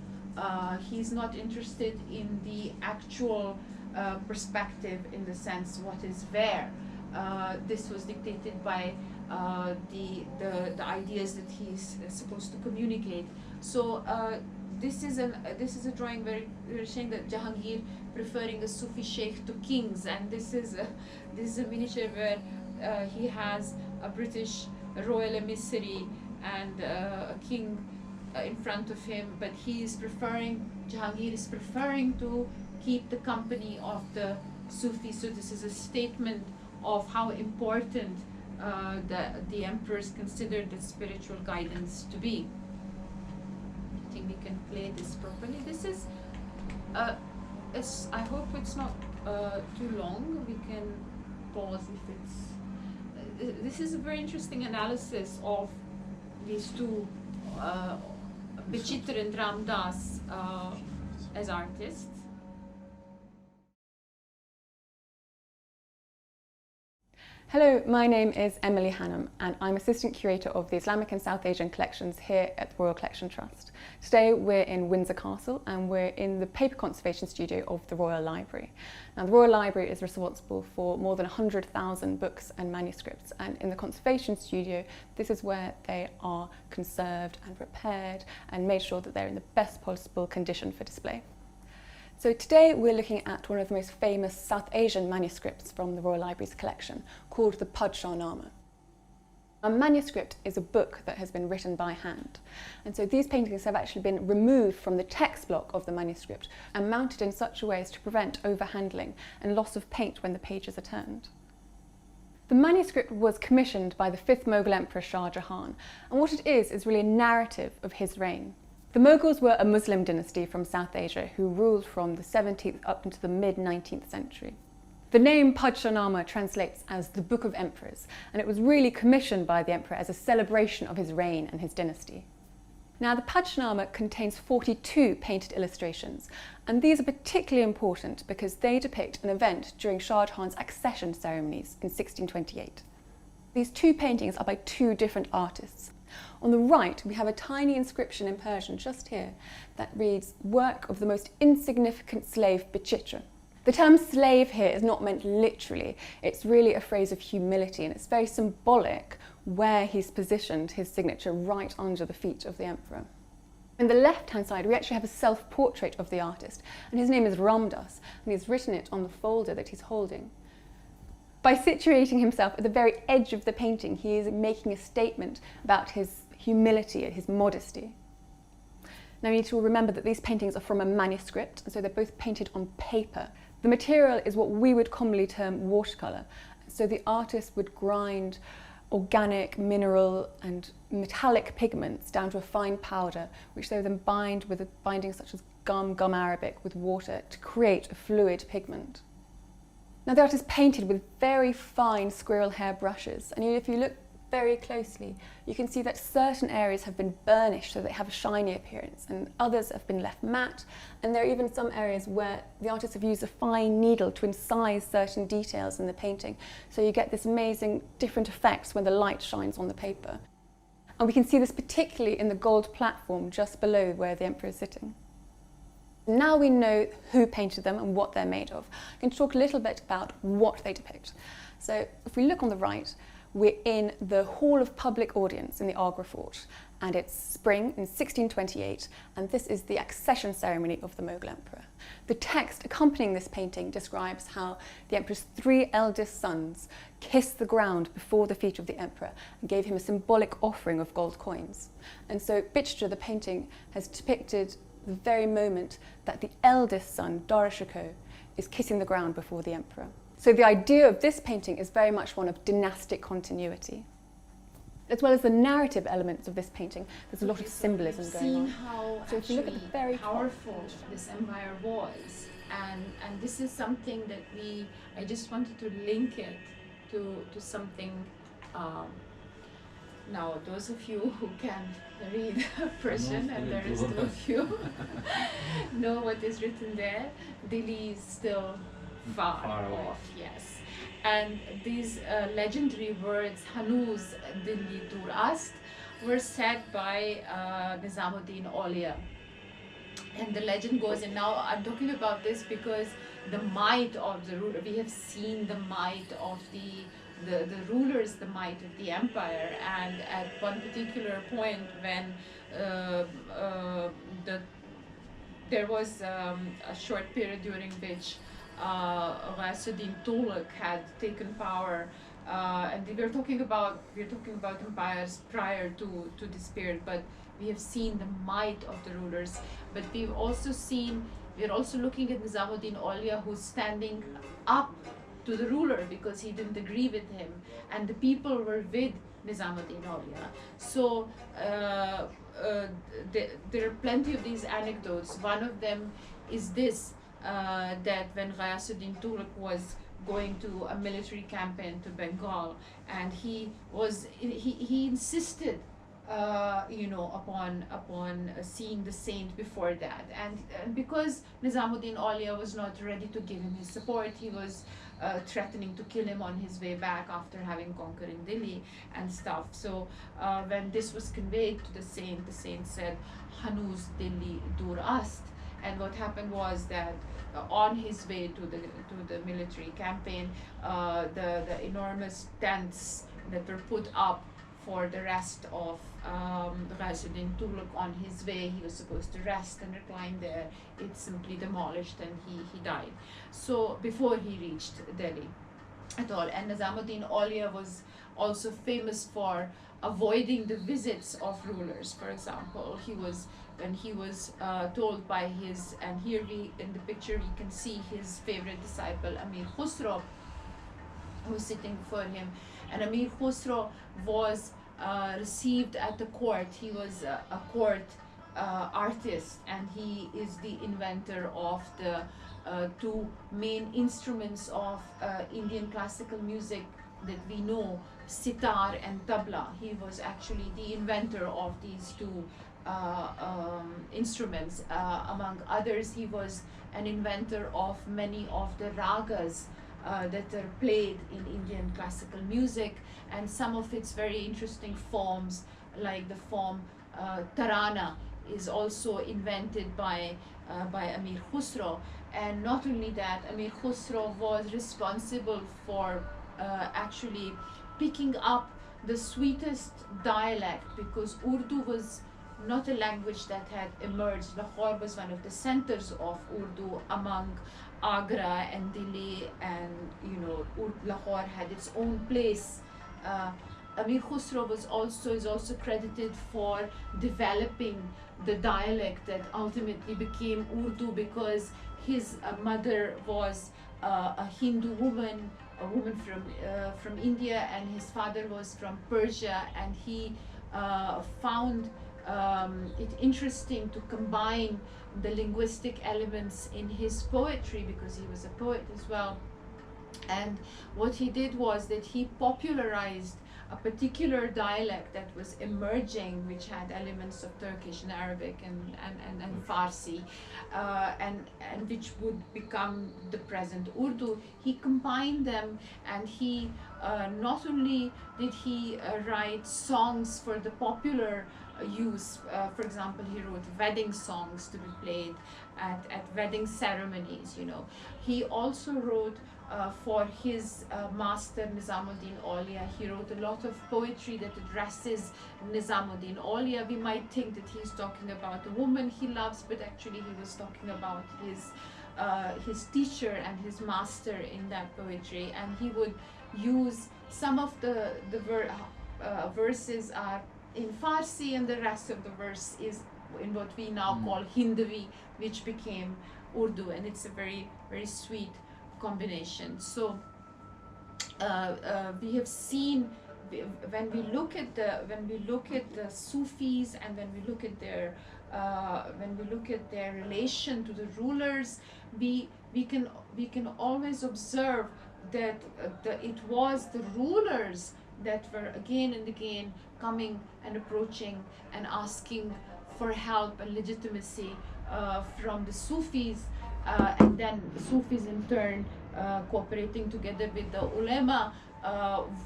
He's not interested in the actual perspective, in the sense what is there. This was dictated by the ideas that he's supposed to communicate. So this is a drawing very showing that Jahangir preferring a Sufi sheikh to kings, and this is a miniature where he has a British royal emissary and a king in front of him, but Jahangir is preferring to keep the company of the Sufi. So this is a statement of how important the emperors considered the spiritual guidance to be. I think we can play this properly. This is, I hope it's not too long. We can pause if it's. This is a very interesting analysis of these two, Bichitra and Ramdas, as artists.
Hello, my name is Emily Hannam and I'm Assistant Curator of the Islamic and South Asian Collections here at the Royal Collection Trust. Today we're in Windsor Castle and we're in the paper conservation studio of the Royal Library. Now the Royal Library is responsible for more than 100,000 books and manuscripts, and in the conservation studio this is where they are conserved and repaired and made sure that they're in the best possible condition for display. So today we're looking at one of the most famous South Asian manuscripts from the Royal Library's collection, called the Padshah-nama. A manuscript is a book that has been written by hand, and so these paintings have actually been removed from the text block of the manuscript and mounted in such a way as to prevent overhandling and loss of paint when the pages are turned. The manuscript was commissioned by the 5th Mughal Emperor Shah Jahan, and what it is really a narrative of his reign. The Mughals were a Muslim dynasty from South Asia who ruled from the 17th up into the mid-19th century. The name Padshah-nama translates as the Book of Emperors, and it was really commissioned by the emperor as a celebration of his reign and his dynasty. Now the Padshah-nama contains 42 painted illustrations, and these are particularly important because they depict an event during Shah Jahan's accession ceremonies in 1628. These two paintings are by two different artists. On the right, we have a tiny inscription in Persian just here that reads, "Work of the most insignificant slave Bichitra." The term slave here is not meant literally, it's really a phrase of humility, and it's very symbolic where he's positioned his signature right under the feet of the emperor. On the left-hand side, we actually have a self-portrait of the artist, and his name is Ramdas, and he's written it on the folder that he's holding. By situating himself at the very edge of the painting, he is making a statement about his humility and his modesty. Now you need to remember that these paintings are from a manuscript, and so they're both painted on paper. The material is what we would commonly term watercolour, so the artist would grind organic, mineral and metallic pigments down to a fine powder, which they would then bind with a binding such as gum arabic with water to create a fluid pigment. Now the artist painted with very fine squirrel hair brushes, and if you look very closely you can see that certain areas have been burnished so they have a shiny appearance, and others have been left matte, and there are even some areas where the artists have used a fine needle to incise certain details in the painting, so you get this amazing different effects when the light shines on the paper. And we can see this particularly in the gold platform just below where the emperor is sitting. Now we know who painted them and what they're made of. I'm going to talk a little bit about what they depict. So if we look on the right, we're in the Hall of Public Audience in the Agra Fort, and it's spring in 1628, and this is the accession ceremony of the Mughal emperor. The text accompanying this painting describes how the emperor's 3 eldest sons kissed the ground before the feet of the emperor and gave him a symbolic offering of gold coins. And so Bichitra, the painting, has depicted the very moment that the eldest son, Darashikoh, is kissing the ground before the emperor. So the idea of this painting is very much one of dynastic continuity. As well as the narrative elements of this painting, there's a lot of symbolism going on.
How
so if you look at the very
powerful this empire was, and this is something that I just wanted to link it to something. Now, those of you who can read Persian, and there is two of you, know what is written there. Delhi is still far
away.
off, yes. And these legendary words, Hanuz Dilli Dur Ast, were said by Nizamuddin Aulia. And the legend goes, and now I'm talking about this because the might of the ruler, we have seen the might of the rulers, the might of the empire. And at one particular point when there was a short period during which Ghasuddin Tughlaq had taken power, and we're talking about empires prior to this period, but we have seen the might of the rulers. But we're also looking at Nizamuddin Aulia, who's standing up to the ruler because he didn't agree with him, and the people were with Nizamuddin Aulia. So there are plenty of these anecdotes. One of them is this, that when Ghayasuddin Tughlaq was going to a military campaign to Bengal, and he insisted upon seeing the saint before that, and because Nizamuddin Aulia was not ready to give him his support, he was threatening to kill him on his way back after having conquered Delhi and stuff. So when this was conveyed to the saint said, Hanuz Dilli Dur Ast. And what happened was that on his way to the military campaign, the enormous tents that were put up for the rest of Ghasuddin Tughlaq on his way, he was supposed to rest and recline there. It simply demolished, and he died. So before he reached Delhi at all. And Nizamuddin Aulia was also famous for avoiding the visits of rulers. For example, when he was told by his, and here in the picture we can see his favorite disciple Amir Khusro, who was sitting before him. And Amir Khusro was received at the court. He was a court artist, and he is the inventor of the two main instruments of Indian classical music that we know, sitar and tabla. He was actually the inventor of these two instruments. Among others, he was an inventor of many of the ragas that are played in Indian classical music, and some of its very interesting forms, like the form tarana, is also invented by Amir Khusro. And not only that, Amir Khusro was responsible for actually picking up the sweetest dialect, because Urdu was not a language that had emerged. Lahore was one of the centers of Urdu among Agra and Delhi, and Lahore had its own place. Amir Khusro is also credited for developing the dialect that ultimately became Urdu, because his mother was a Hindu woman, a woman from India, and his father was from Persia, and he found it interesting to combine the linguistic elements in his poetry, because he was a poet as well. And what he did was that he popularized a particular dialect that was emerging, which had elements of Turkish and Arabic and Farsi, and which would become the present Urdu. He combined them, and he not only did he write songs for the popular use. For example, he wrote wedding songs to be played at wedding ceremonies. He also wrote for his master Nizamuddin Aulia. He wrote a lot of poetry that addresses Nizamuddin Aulia. We might think that he's talking about a woman he loves, but actually he was talking about his teacher and his master in that poetry. And he would use some of the verses are in Farsi, and the rest of the verse is in what we now call Hindavi, which became Urdu, and it's a very, very sweet combination. So we have seen, when we look at the Sufis, and when we look at their relation to the rulers, we can always observe that it was the rulers that were again and again coming and approaching and asking for help and legitimacy from the Sufis, and then Sufis in turn cooperating together with the ulema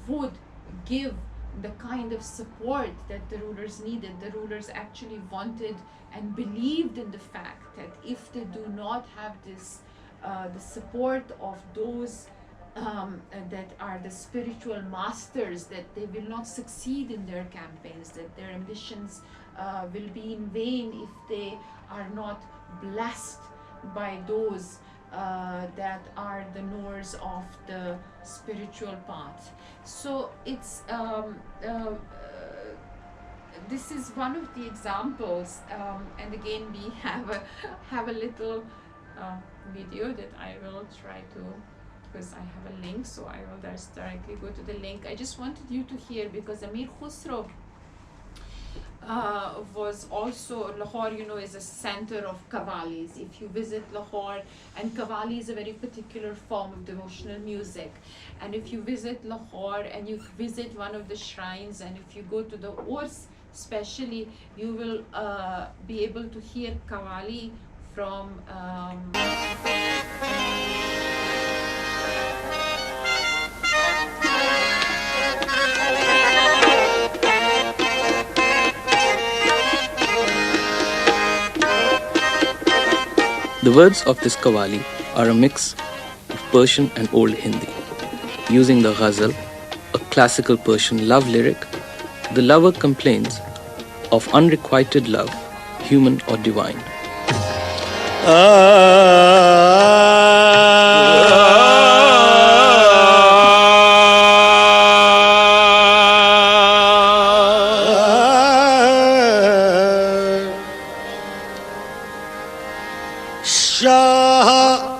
would give the kind of support that the rulers needed. The rulers actually wanted and believed in the fact that if they do not have this the support of those that are the spiritual masters, that they will not succeed in their campaigns, that their ambitions will be in vain if they are not blessed by those that are the knowers of the spiritual path. So it's this is one of the examples, and again we have a little video that I will try to, because I have a link, so I will just directly go to the link. I just wanted you to hear, because Amir Khusro was also, Lahore, you know, is a center of qawwalis. If you visit Lahore, and qawwali is a very particular form of devotional music, and if you visit Lahore and you visit one of the shrines, and if you go to the Urs especially, you will be able to hear qawwali from
The words of this qawwali are a mix of Persian and Old Hindi. Using the ghazal, a classical Persian love lyric, the lover complains of unrequited love, human or divine.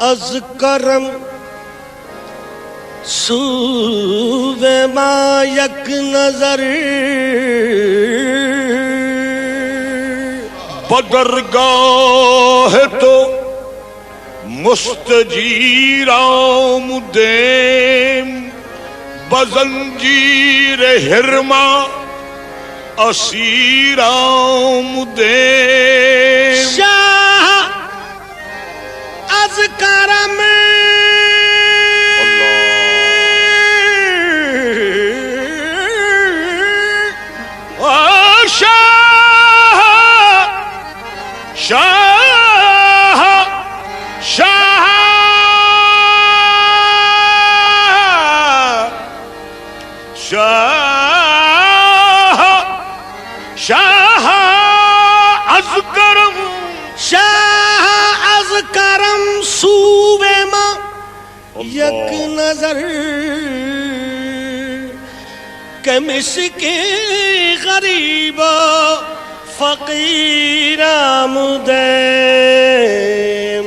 az karam suve ma yak nazar badargah to mustajirам dem bazanjir hirma asiram dem az karam یک नजर कमिस के गरीबा फकीराम them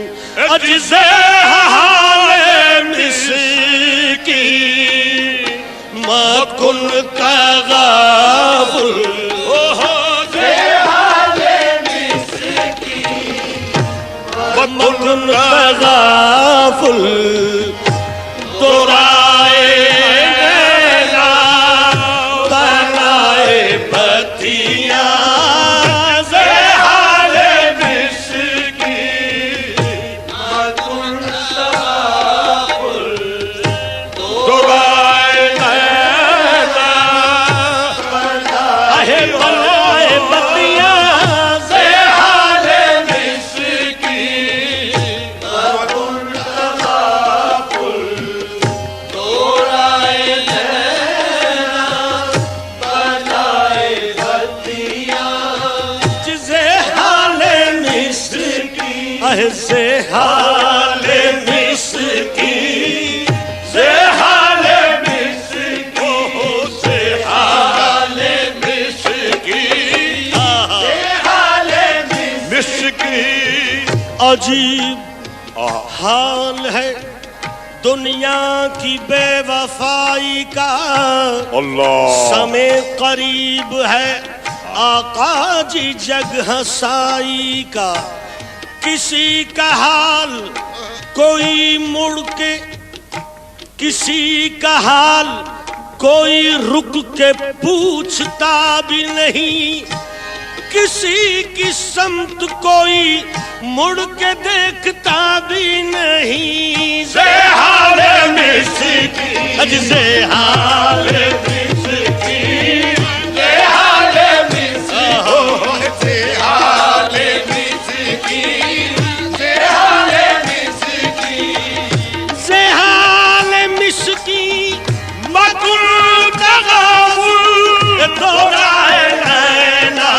अजज़े हाले मिसकी मकुन का गाफुल मकुन का गाफुल तोराए नैना बनाए बतियाँ से हाले मिसकी मकुन तगाफुल तोराए नैना बनाए बतियाँ से हाले मिसकी मकुन तगाफुल से हाले मिसकी से हाले मिसकी से हाले मिसकी से हाले मिसकी अजीब हाल है दुनिया की बेवफाई का अल्लाह समय करीब है आका जी जग हसाई का किसी का हाल कोई मुड़ के किसी का हाल कोई रुक के पूछता भी नहीं किसी की समत कोई मुड़ के देखता भी नहीं से हाल मिस्कीन से हाल मिस्कीन से हाल मिस्कीन से हाल मिस्कीन से हाल मिस्कीन मकुल तगावुल थोड़ा नैना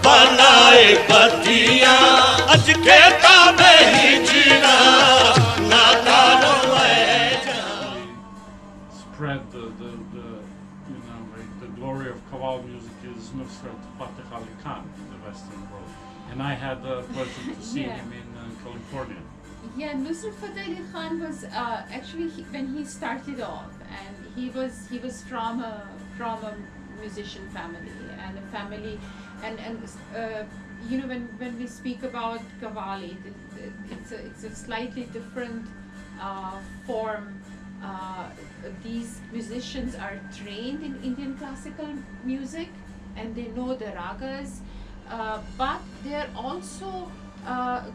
बनाए बतियां अज के ताबे हिजना ना तारो
spread the you know, like the glory of Qawwal music is Nusrat Fateh Ali Khan in the Western world, and I had the pleasure to see
Yeah.
him in California.
Yeah, Nusrat Fateh Ali Khan was actually when he started off, and he was from a musician family and a family, and you know when we speak about Qawwali, it's a slightly different form. These musicians are trained in Indian classical music and they know the ragas, but they're also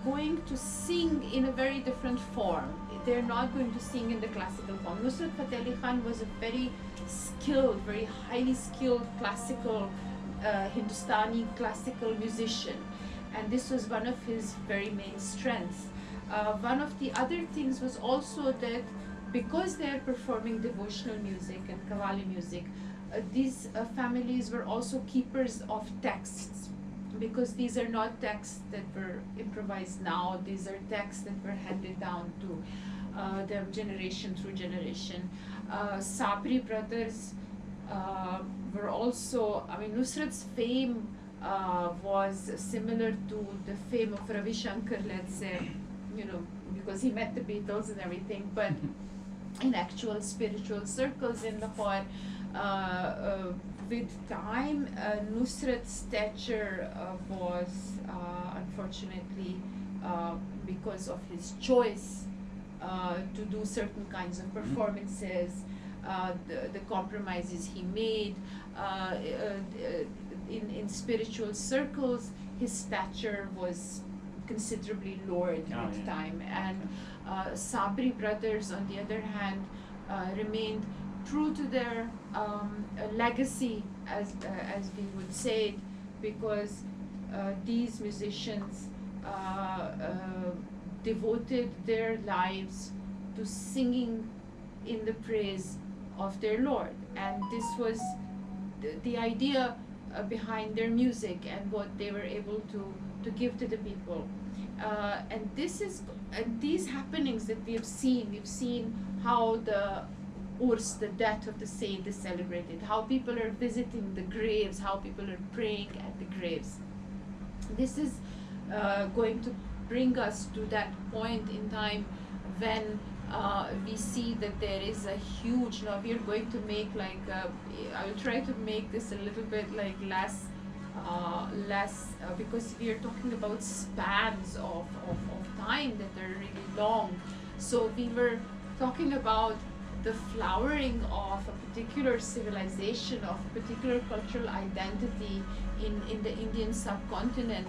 going to sing in a very different form. They're not going to sing in the classical form. Nusrat Fateh Ali Khan was a very skilled, very highly skilled classical Hindustani classical musician, and this was one of his very main strengths. One of the other things was also that because they are performing devotional music and Qawwali music, these families were also keepers of texts, because these are not texts that were improvised now. These are texts that were handed down to them generation through generation. Sabri brothers were also, I mean, Nusrat's fame was similar to the fame of Ravi Shankar, let's say, you know, because he met the Beatles and everything, but in actual spiritual circles in Lahore, with time, Nusrat's stature was unfortunately, because of his choice to do certain kinds of performances, the compromises he made in spiritual circles, his stature was considerably lowered with time. And Sabri brothers, on the other hand, remained true to their legacy, as we would say it, because these musicians devoted their lives to singing in the praise of their Lord, and this was the idea behind their music and what they were able to give to the people. And these happenings that we've seen how the Urs, the death of the saint, is celebrated, how people are visiting the graves, how people are praying at the graves. This is going to bring us to that point in time when we see that there is a huge, now we're going to make like, I will try to make this a little bit like less, because we are talking about spans of time that are really long. So we were talking about the flowering of a particular civilization, of a particular cultural identity in the Indian subcontinent,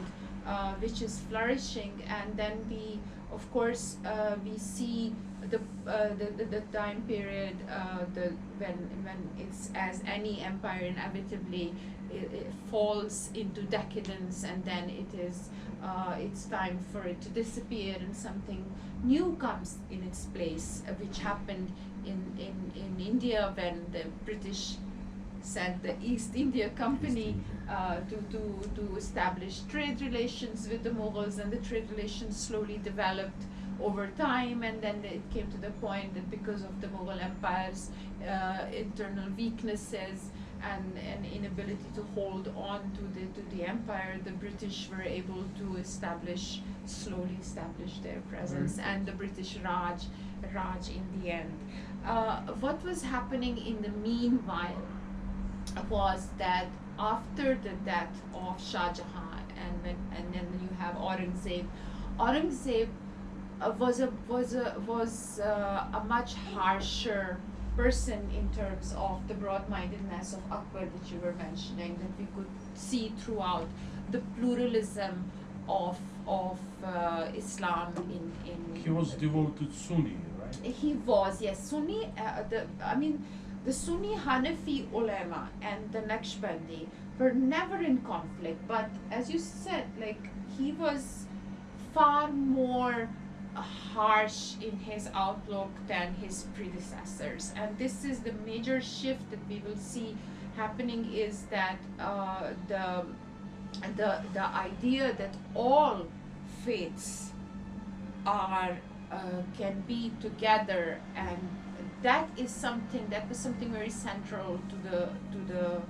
which is flourishing, and then we, of course, we see the time period when it's, as any empire inevitably it falls into decadence, and then it's time for it to disappear and something new comes in its place, which happened in India when the British sent the East India Company to establish trade relations with the Mughals, and the trade relations slowly developed over time, and then it came to the point that because of the Mughal Empire's internal weaknesses and inability to hold on to the empire, the British were able to slowly establish their presence, and the British Raj in the end. What was happening in the meanwhile was that after the death of Shah Jahan, and then you have Aurangzeb was a much harsher person in terms of the broad-mindedness of Akbar that you were mentioning, that we could see throughout the pluralism of Islam in
He was devoted Sunni, right?
He was, yes. Sunni, the Sunni Hanafi ulama and the Naqshbandi were never in conflict, but as you said, like, he was far more harsh in his outlook than his predecessors, and this is the major shift that we will see happening, is that the idea that all faiths are can be together, and that was something very central to the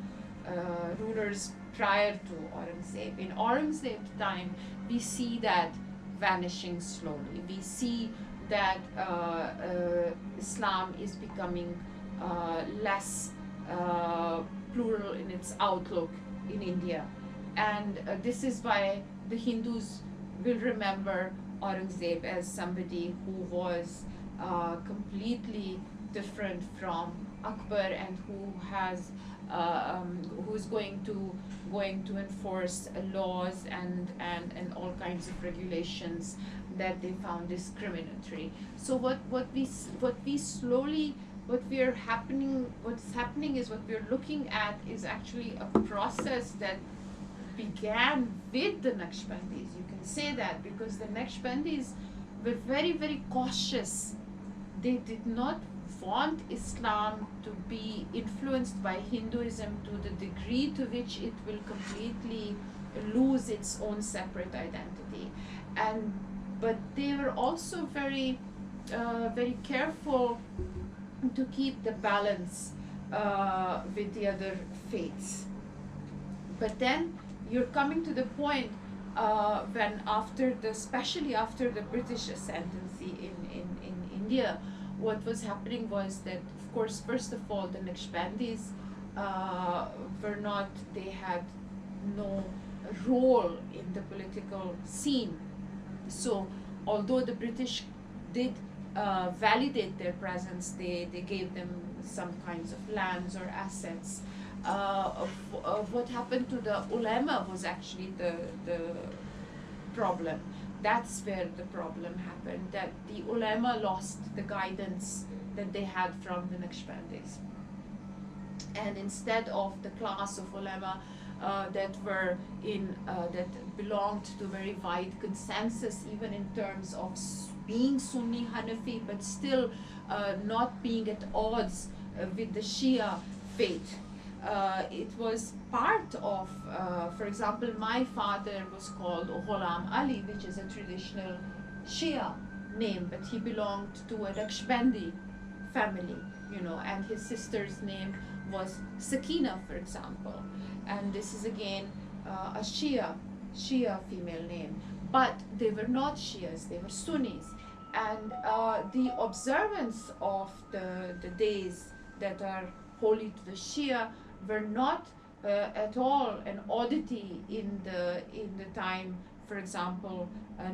rulers prior to Aurangzeb. In Aurangzeb's time, we see that vanishing slowly. We see that Islam is becoming less plural in its outlook in India, and this is why the Hindus will remember Aurangzeb as somebody who was completely different from Akbar, and who's going to enforce laws and all kinds of regulations that they found discriminatory. So what's happening is, what we're looking at is actually a process that began with the Naqshbandis. You can say that because the Naqshbandis were very, very cautious. They did not want Islam to be influenced by Hinduism to the degree to which it will completely lose its own separate identity. But they were also very, very careful to keep the balance with the other faiths. But then you're coming to the point when especially after the British ascendancy in India, what was happening was that, of course, first of all, the Naqshbandis they had no role in the political scene. So although the British did validate their presence, they gave them some kinds of lands or assets. What happened to the ulama was actually the problem. That's where the problem happened, that the ulama lost the guidance that they had from the Naqshbandis. And instead of the class of ulama that belonged to very wide consensus, even in terms of being Sunni Hanafi, but still not being at odds with the Shia faith. It was part of, for example, my father was called Saman Ali, which is a traditional Shia name, but he belonged to a Naqshbandi family, and his sister's name was Sakina, for example. And this is again a Shia female name. But they were not Shias, they were Sunnis. And the observance of the days that are holy to the Shia were not at all an oddity in the time, for example,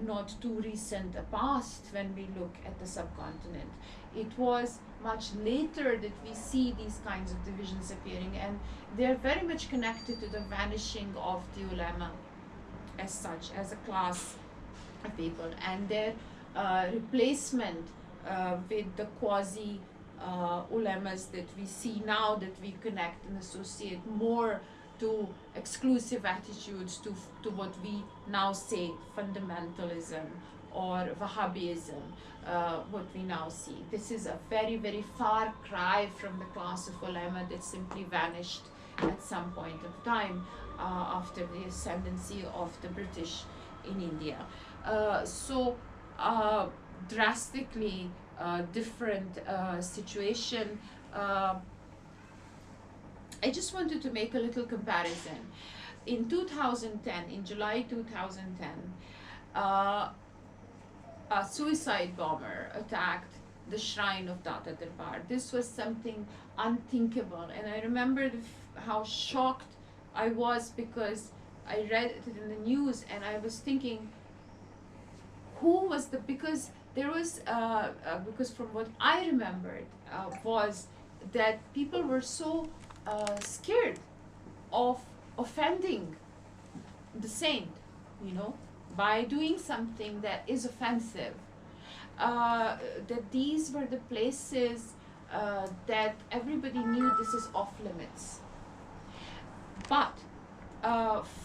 not too recent a past when we look at the subcontinent. It was much later that we see these kinds of divisions appearing, and they're very much connected to the vanishing of the ulama as such, as a class of people, and their replacement with the quasi ulamas that we see now, that we connect and associate more to exclusive attitudes, to what we now say fundamentalism or Wahhabism, what we now see. This is a very, very far cry from the class of ulama that simply vanished at some point of time after the ascendancy of the British in India. So drastically different situation. I just wanted to make a little comparison. In 2010, in July 2010, a suicide bomber attacked the shrine of Data Darbar. This was something unthinkable, and I remember how shocked I was, because I read it in the news and I was thinking, because from what I remembered was that people were so scared of offending the saint, by doing something that is offensive. that these were the places that everybody knew this is off limits. But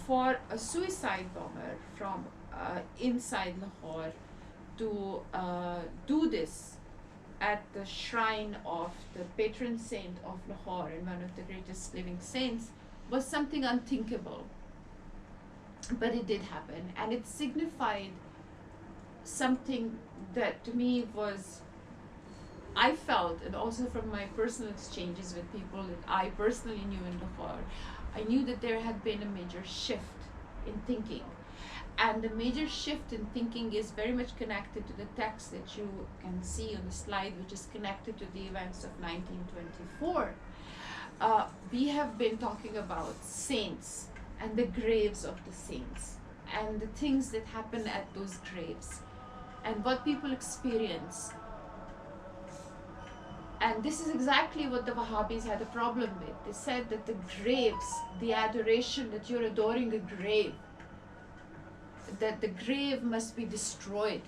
for a suicide bomber from inside Lahore to do this at the shrine of the patron saint of Lahore and one of the greatest living saints was something unthinkable. But it did happen, and it signified something that to me was, I felt, and also from my personal exchanges with people that I personally knew in Lahore, I knew that there had been a major shift in thinking. And the major shift in thinking is very much connected to the text that you can see on the slide, which is connected to the events of 1924. We have been talking about saints and the graves of the saints and the things that happen at those graves and what people experience. And this is exactly what the Wahhabis had a problem with. They said that the graves, the adoration, that you're adoring a grave, that the grave must be destroyed,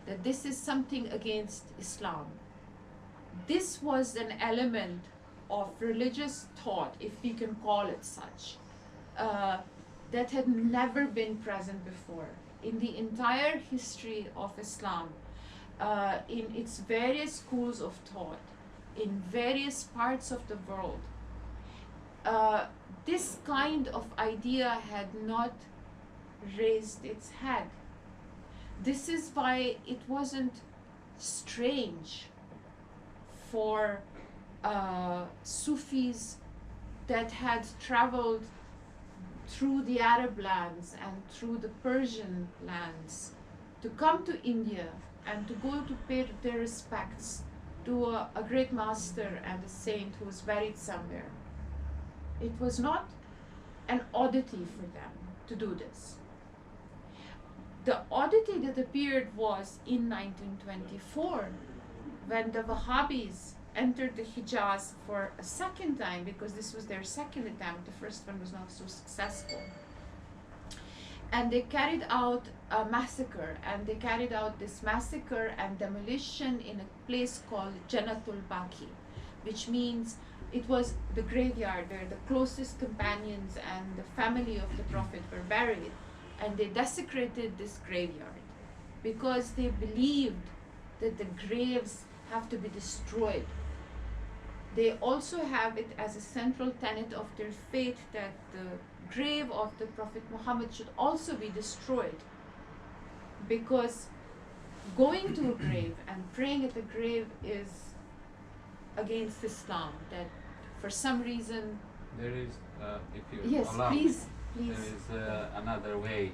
that this is something against Islam. This was an element of religious thought, if we can call it such, that had never been present before in the entire history of Islam, in its various schools of thought, in various parts of the world. This kind of idea had not raised its head. This is why it wasn't strange for Sufis that had traveled through the Arab lands and through the Persian lands to come to India and to go to pay their respects to a great master and a saint who was buried somewhere. It was not an oddity for them to do this. The oddity that appeared was in 1924, when the Wahhabis entered the Hijaz for a second time, because this was their second attempt, the first one was not so successful. And they carried out a massacre, and they carried out this massacre and demolition in a place called Jannatul Baqi, which means it was the graveyard where the closest companions and the family of the Prophet were buried. And they desecrated this graveyard because they believed that the graves have to be destroyed. They also have it as a central tenet of their faith that the grave of the Prophet Muhammad should also be destroyed, because going to a grave and praying at a grave is against Islam. That for some reason
There is, if you
yes,
allow
please,
me,
please.
there is another way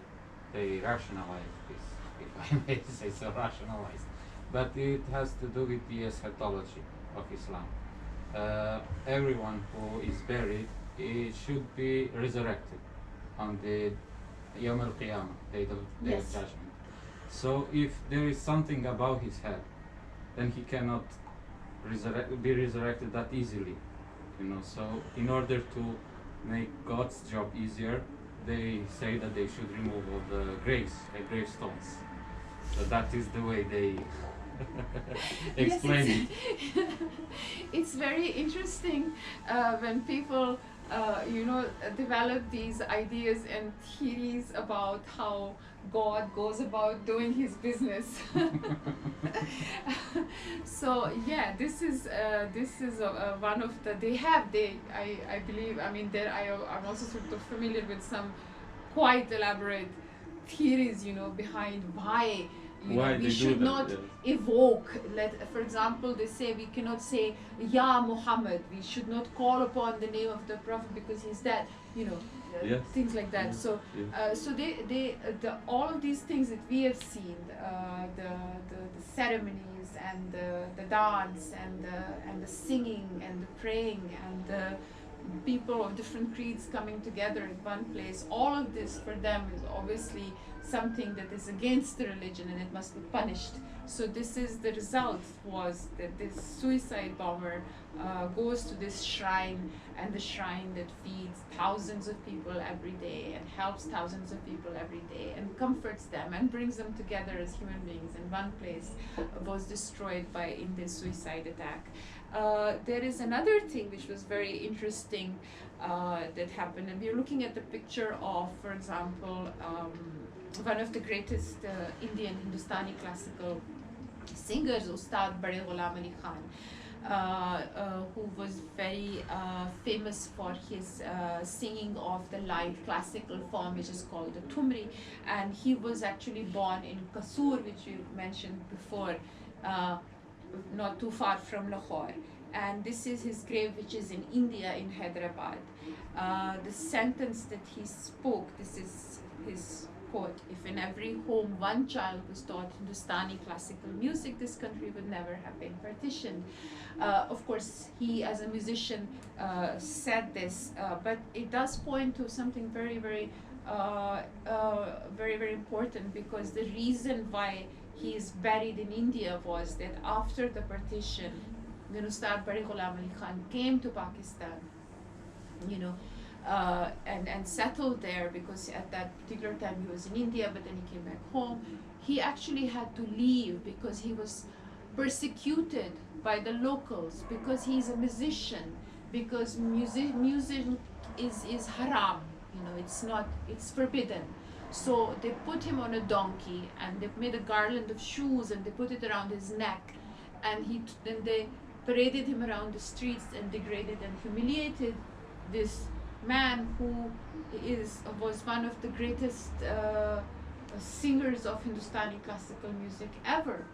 they rationalize this, if I may say so, rationalize. But it has to do with the eschatology of Islam. Everyone who is buried, it should be resurrected on the Yawm al-Qiyamah, day of
Yes.
judgment. So if there is something above his head, then he cannot be resurrected that easily. So in order to make God's job easier, they say that they should remove all the gravestones. So that is the way they explain it.
It's very interesting when people, develop these ideas and theories about how God goes about doing His business. So yeah, this is one of the I believe, I mean, I'm also sort of familiar with some quite elaborate theories, behind why we should not evoke. For example, they say we cannot say Ya Muhammad. We should not call upon the name of the Prophet because he's dead.
Yes.
Things like that.
Yes.
So,
Yes.
so all of these things that we have seen, the ceremonies and the dance and the singing and the praying and the people of different creeds coming together in one place, all of this for them is obviously something that is against the religion and it must be punished. So this is the result, was that this suicide bomber goes to this shrine, and the shrine that feeds thousands of people every day and helps thousands of people every day and comforts them and brings them together as human beings in one place, was destroyed in this suicide attack. There is another thing which was very interesting that happened, and we're looking at the picture of, for example, one of the greatest Indian Hindustani classical singers, Ustad Bade Ghulam Ali Khan, who was very famous for his singing of the live classical form, which is called the Thumri, and he was actually born in Kasur, which you mentioned before, not too far from Lahore. And this is his grave, which is in India, in Hyderabad. The sentence that he spoke, this is his quote: "If in every home one child was taught Hindustani classical music, this country would never have been partitioned." Of course, he as a musician said this, but it does point to something very, very, very, very important, because the reason why he is buried in India was that after the partition, when Ustad Bade Ghulam Ali Khan came to Pakistan, and settled there, because at that particular time he was in India, but then he came back home. He actually had to leave because he was persecuted by the locals, because he's a musician, because music is haram, it's forbidden. So they put him on a donkey and they made a garland of shoes and they put it around his neck, and then they paraded him around the streets and degraded and humiliated this man who was one of the greatest singers of Hindustani classical music ever,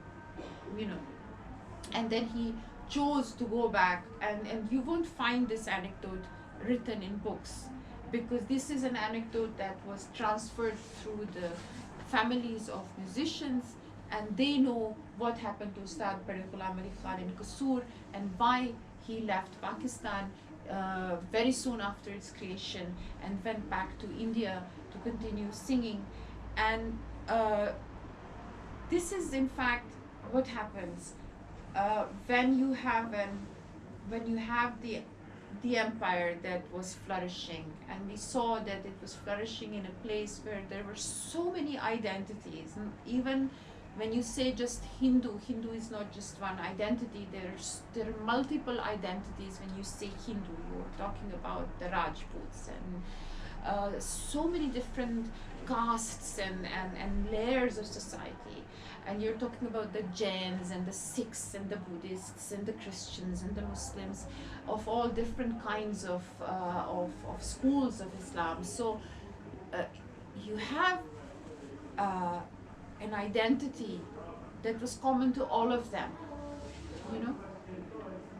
and then he chose to go back, and you won't find this anecdote written in books, because this is an anecdote that was transferred through the families of musicians, and they know what happened to Ustad Bade Ghulam Ali Khan in Kasur and why he left Pakistan very soon after its creation and went back to India to continue singing. And this is in fact what happens when you have the empire that was flourishing, and we saw that it was flourishing in a place where there were so many identities. And even when you say just Hindu is not just one identity. There are multiple identities when you say Hindu. You're talking about the Rajputs and so many different castes and layers of society. And you're talking about the Jains and the Sikhs and the Buddhists and the Christians and the Muslims, of all different kinds of schools of Islam. So you have an identity that was common to all of them.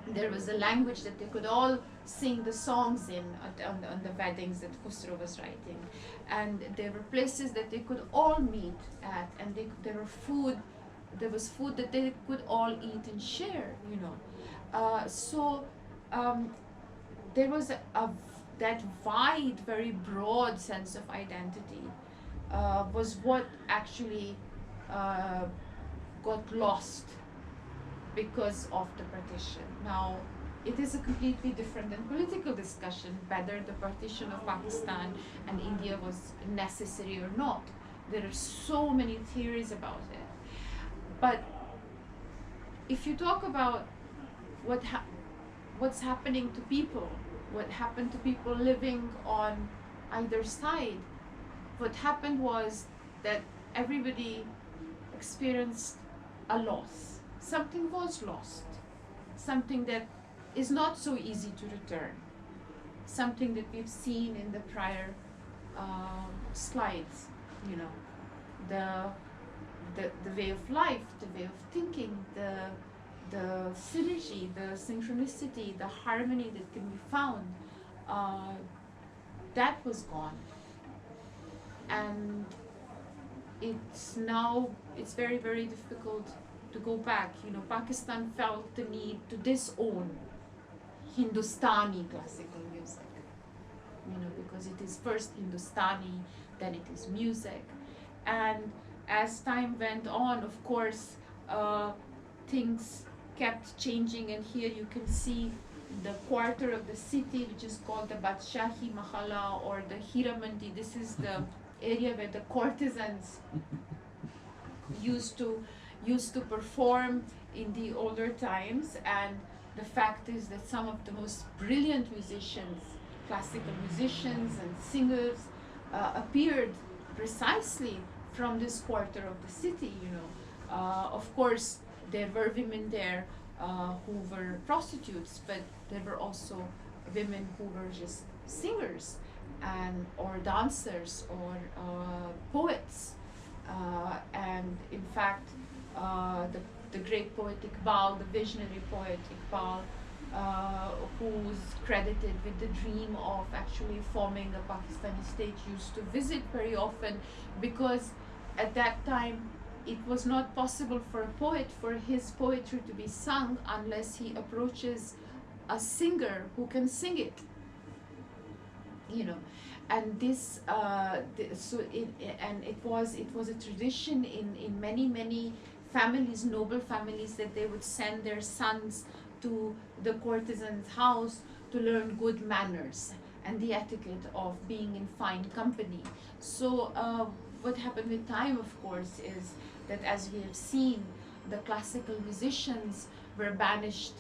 There was a language that they could all sing the songs in on the weddings that Khusro was writing, and there were places that they could all meet at, and there was food that they could all eat and share. So there was that wide, very broad sense of identity was what actually got lost because of the partition. Now, it is a completely different and political discussion whether the partition of Pakistan and India was necessary or not. There are so many theories about it. But if you talk about what's happening to people, what happened to people living on either side, what happened was that everybody experienced a loss. Something was lost. Something that is not so easy to return. Something that we've seen in the prior slides, the way of life, the way of thinking, the synergy, the synchronicity, the harmony that can be found, that was gone. And it's very, very difficult to go back. Pakistan felt the need to disown Hindustani classical music, because it is first Hindustani, then it is music. And as time went on, of course, things kept changing, and here you can see the quarter of the city, which is called the Badshahi Mahalla or the Hiramandi. This is the area where the courtesans used to perform in the older times. And the fact is that some of the most brilliant musicians, classical musicians and singers, appeared precisely from this quarter of the city. Of course, there were women there who were prostitutes, but there were also women who were just singers or dancers or poets. And in fact, the great poet Iqbal, the visionary poet Iqbal, who's credited with the dream of actually forming a Pakistani state, used to visit very often, because at that time it was not possible for a poet, for his poetry to be sung unless he approaches a singer who can sing it. And this it was a tradition in many families, noble families, that they would send their sons to the courtesan's house to learn good manners and the etiquette of being in fine company. So what happened with time, of course, is that, as we have seen, the classical musicians were banished,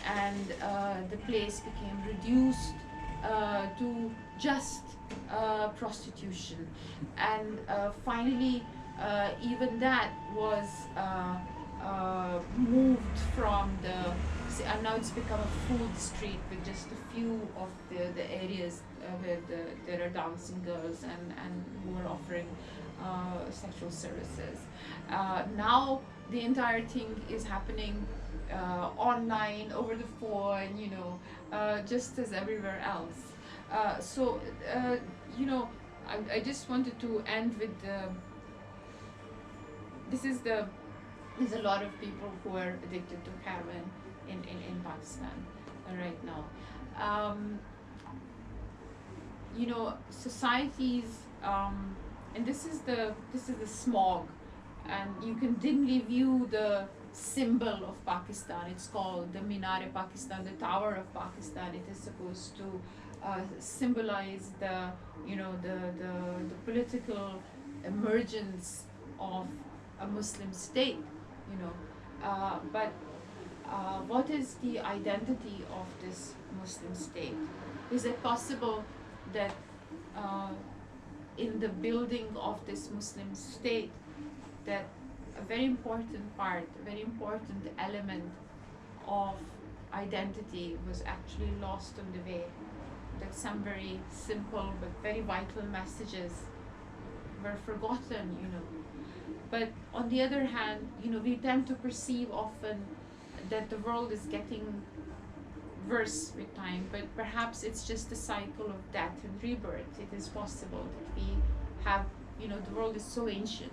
and the place became reduced to just prostitution. And finally, even that was moved from and now it's become a food street with just a few of the areas where there are dancing girls and who are offering sexual services. Now the entire thing is happening online, over the phone, just as everywhere else. I just wanted to end with there's a lot of people who are addicted to heroin in Pakistan right now. Societies, and this is the smog, and you can dimly view the symbol of Pakistan. It's called the Minar-e-Pakistan, the Tower of Pakistan. It is supposed to symbolize the political emergence of a Muslim state. But what is the identity of this Muslim state? Is it possible that in the building of this Muslim state, that a very important part, a very important element of identity was actually lost on the way? That some very simple but very vital messages were forgotten, But on the other hand, we tend to perceive often that the world is getting worse with time, but perhaps it's just a cycle of death and rebirth. It is possible that we have, the world is so ancient.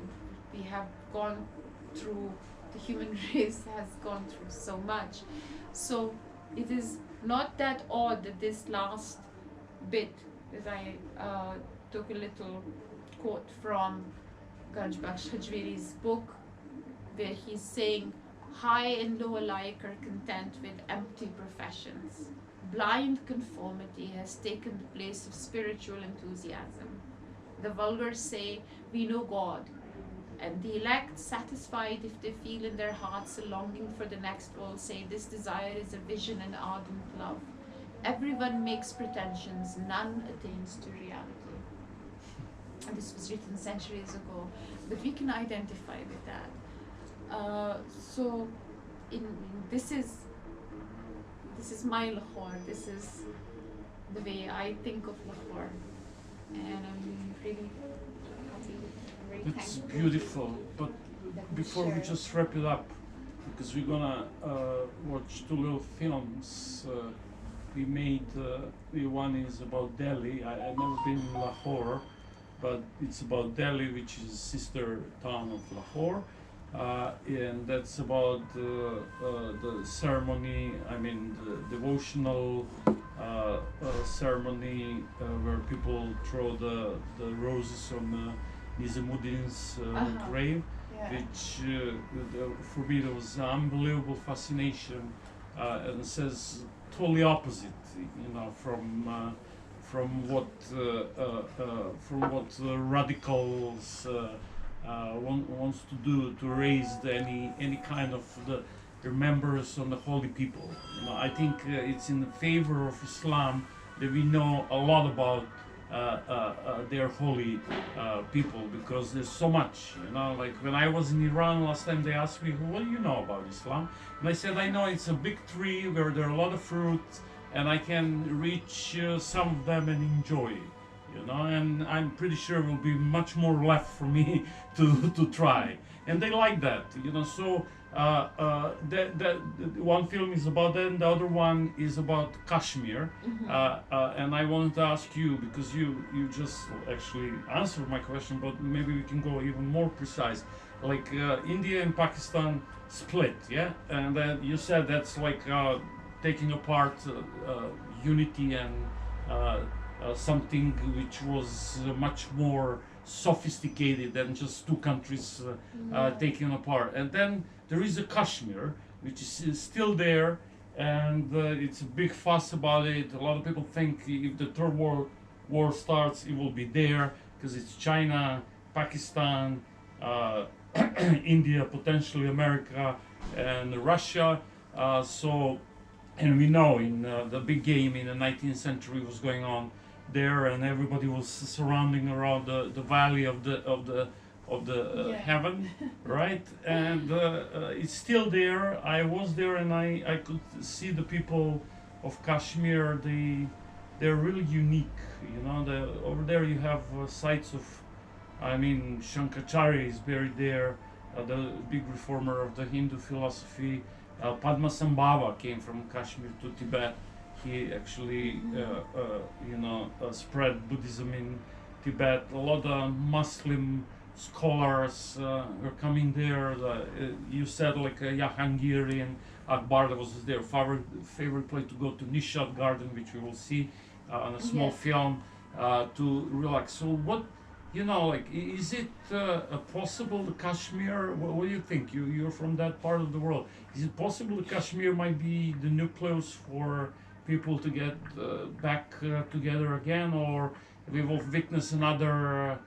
We have gone through, the human race has gone through so much. So it is not that odd that this last bit, as I took a little quote from Ganjbakhsh Hajveri's book, where he's saying, high and low alike are content with empty professions. Blind conformity has taken the place of spiritual enthusiasm. The vulgar say, we know God, and the elect, satisfied if they feel in their hearts a longing for the next world, say this desire is a vision and ardent love. Everyone makes pretensions, none attains to reality. And this was written centuries ago, but we can identify with that. This is my Lahore. This is the way I think of Lahore, and I'm really happy, very
It's
thankful.
beautiful, but before we
share.
just wrap it up, because we're gonna watch two little films we made. One is about Delhi. I've never been in Lahore, but it's about Delhi, which is a sister town of Lahore. And that's about the ceremony, the devotional ceremony where people throw the roses on Nizamuddin's
Uh-huh.
grave,
Yeah.
which for me there was unbelievable fascination, and it says totally opposite, from what radicals wants to do to raise any kind of the remembrance on the holy people. I think it's in favor of Islam that we know a lot about their holy people, because there's so much. Like when I was in Iran last time, they asked me, "What do you know about Islam?" And I said, "I know it's a big tree where there are a lot of fruit, and I can reach some of them and enjoy." And I'm pretty sure will be much more left for me to try. And they like that. So that one film is about that, and the other one is about Kashmir. And I wanted to ask you, because you just actually answered my question, but maybe we can go even more precise. Like India and Pakistan split, yeah, and then you said that's like taking apart unity and something which was much more sophisticated than just two countries taken apart. And then there is a Kashmir, which is still there, and it's a big fuss about it. A lot of people think if the third world war starts, it will be there, because it's China, Pakistan, India, potentially America, and Russia. And we know in the big game in the 19th century was going on there, and everybody was surrounding around the valley of the
Yeah.
heaven, right? And it's still there. I was there, and I could see the people of Kashmir. They're really unique. Over there you have sites of, Shankaracharya is buried there, the big reformer of the Hindu philosophy. Padmasambhava came from Kashmir to Tibet. He actually, spread Buddhism in Tibet. A lot of Muslim scholars were coming there. You said like Jahangir and Akbar, that was their favorite place to go to, Nishad Garden, which we will see on a small
Yes.
film, to relax. So what, is it possible the Kashmir, what do you think? You're from that part of the world. Is it possible that Kashmir might be the nucleus for people to get back together again, or we will witness another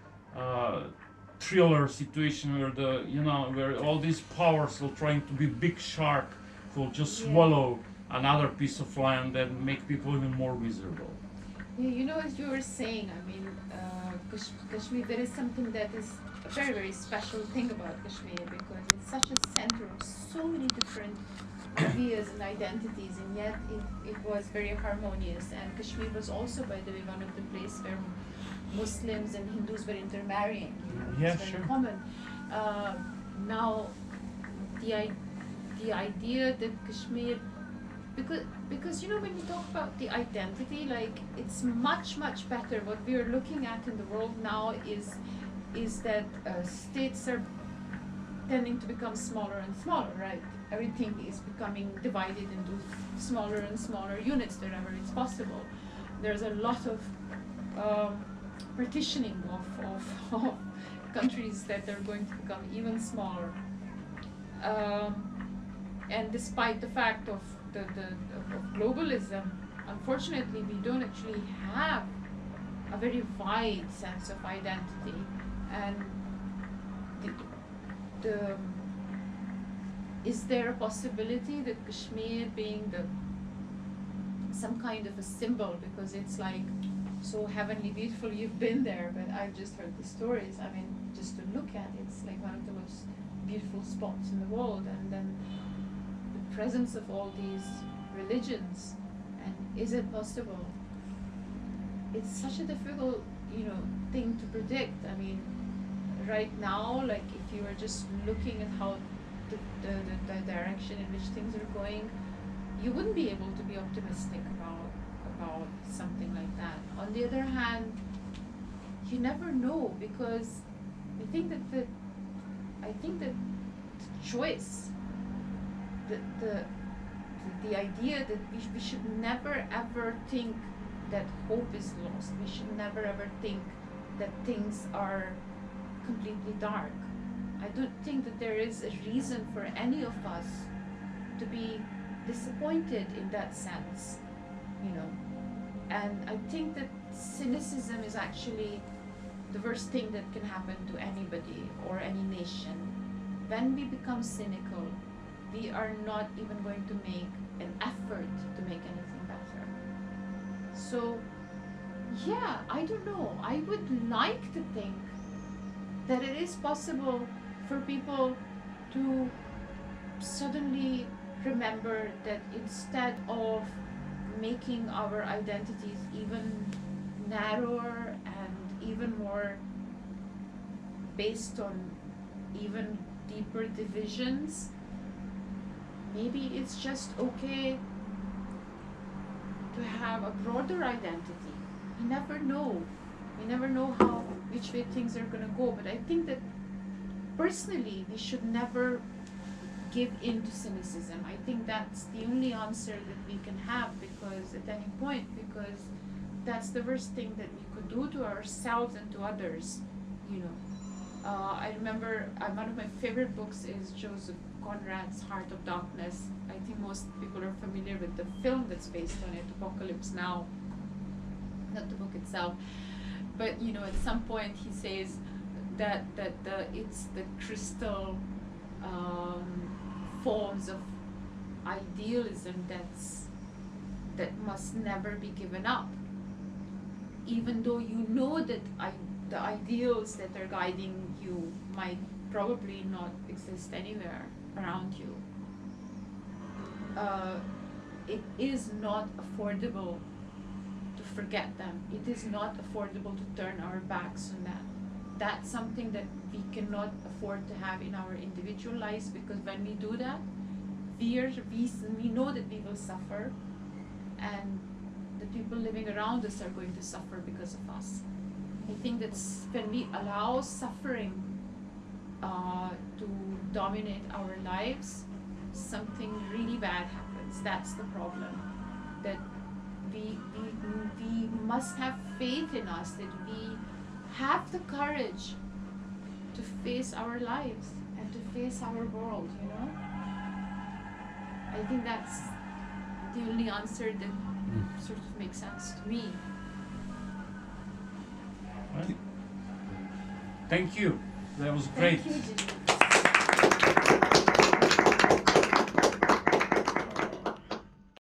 thriller situation where all these powers are trying to be big shark will just swallow another piece of land and make people even more miserable?
Yeah, as you were saying, Kashmir, there is something that is a very, very special thing about Kashmir, because it's such a center of so many different ideas and identities, and yet it was very harmonious. And Kashmir was also, by the way, one of the places where Muslims and Hindus were intermarrying.
Yeah,
it's very
sure.
common. Now, the idea that Kashmir, because when you talk about the identity, like, it's much better. What we are looking at in the world now is that states are tending to become smaller and smaller, right? Everything is becoming divided into smaller and smaller units wherever it's possible. There's a lot of partitioning of countries that are going to become even smaller. And despite the fact of of globalism, unfortunately, we don't actually have a very wide sense of identity. And is there a possibility that Kashmir being some kind of a symbol, because it's like so heavenly beautiful? You've been there, but I've just heard the stories. Just to look at it, it's like one of the most beautiful spots in the world. And then the presence of all these religions, and is it possible? It's such a difficult, thing to predict. Right now, like, if you are just looking at how the direction in which things are going, you wouldn't be able to be optimistic about something like that. On the other hand, you never know, because I think that the choice, the idea that we should never ever think that hope is lost. We should never ever think that things are completely dark. I don't think that there is a reason for any of us to be disappointed in that sense, you know. And I think that cynicism is actually the worst thing that can happen to anybody or any nation. When we become cynical, we are not even going to make an effort to make anything better. So, yeah, I don't know. I would like to think that it is possible for people to suddenly remember that instead of making our identities even narrower and even more based on even deeper divisions, maybe it's just okay to have a broader identity. You never know. You never know which way things are gonna go. But I think that personally, we should never give in to cynicism. I think that's the only answer that we can have, because at any point, because that's the worst thing that we could do to ourselves and to others, you know. I remember one of my favorite books is Joseph Conrad's Heart of Darkness. I think most people are familiar with the film that's based on it, Apocalypse Now, not the book itself. But you know, at some point he says that it's the crystal forms of idealism that must never be given up, even though you know that the ideals that are guiding you might probably not exist anywhere around you. It is not affordable to forget them. It is not affordable to turn our backs on that. That's something that we cannot afford to have in our individual lives, because when we do that, we know that we will suffer, and the people living around us are going to suffer because of us. I think that when we allow suffering to dominate our lives, something really bad happens. That's the problem. That we must have faith in us, that we have the courage to face our lives and to face our world, you know? I think that's the only answer that sort of makes sense to me.
Thank you. That was great.
Thank you, Ginny.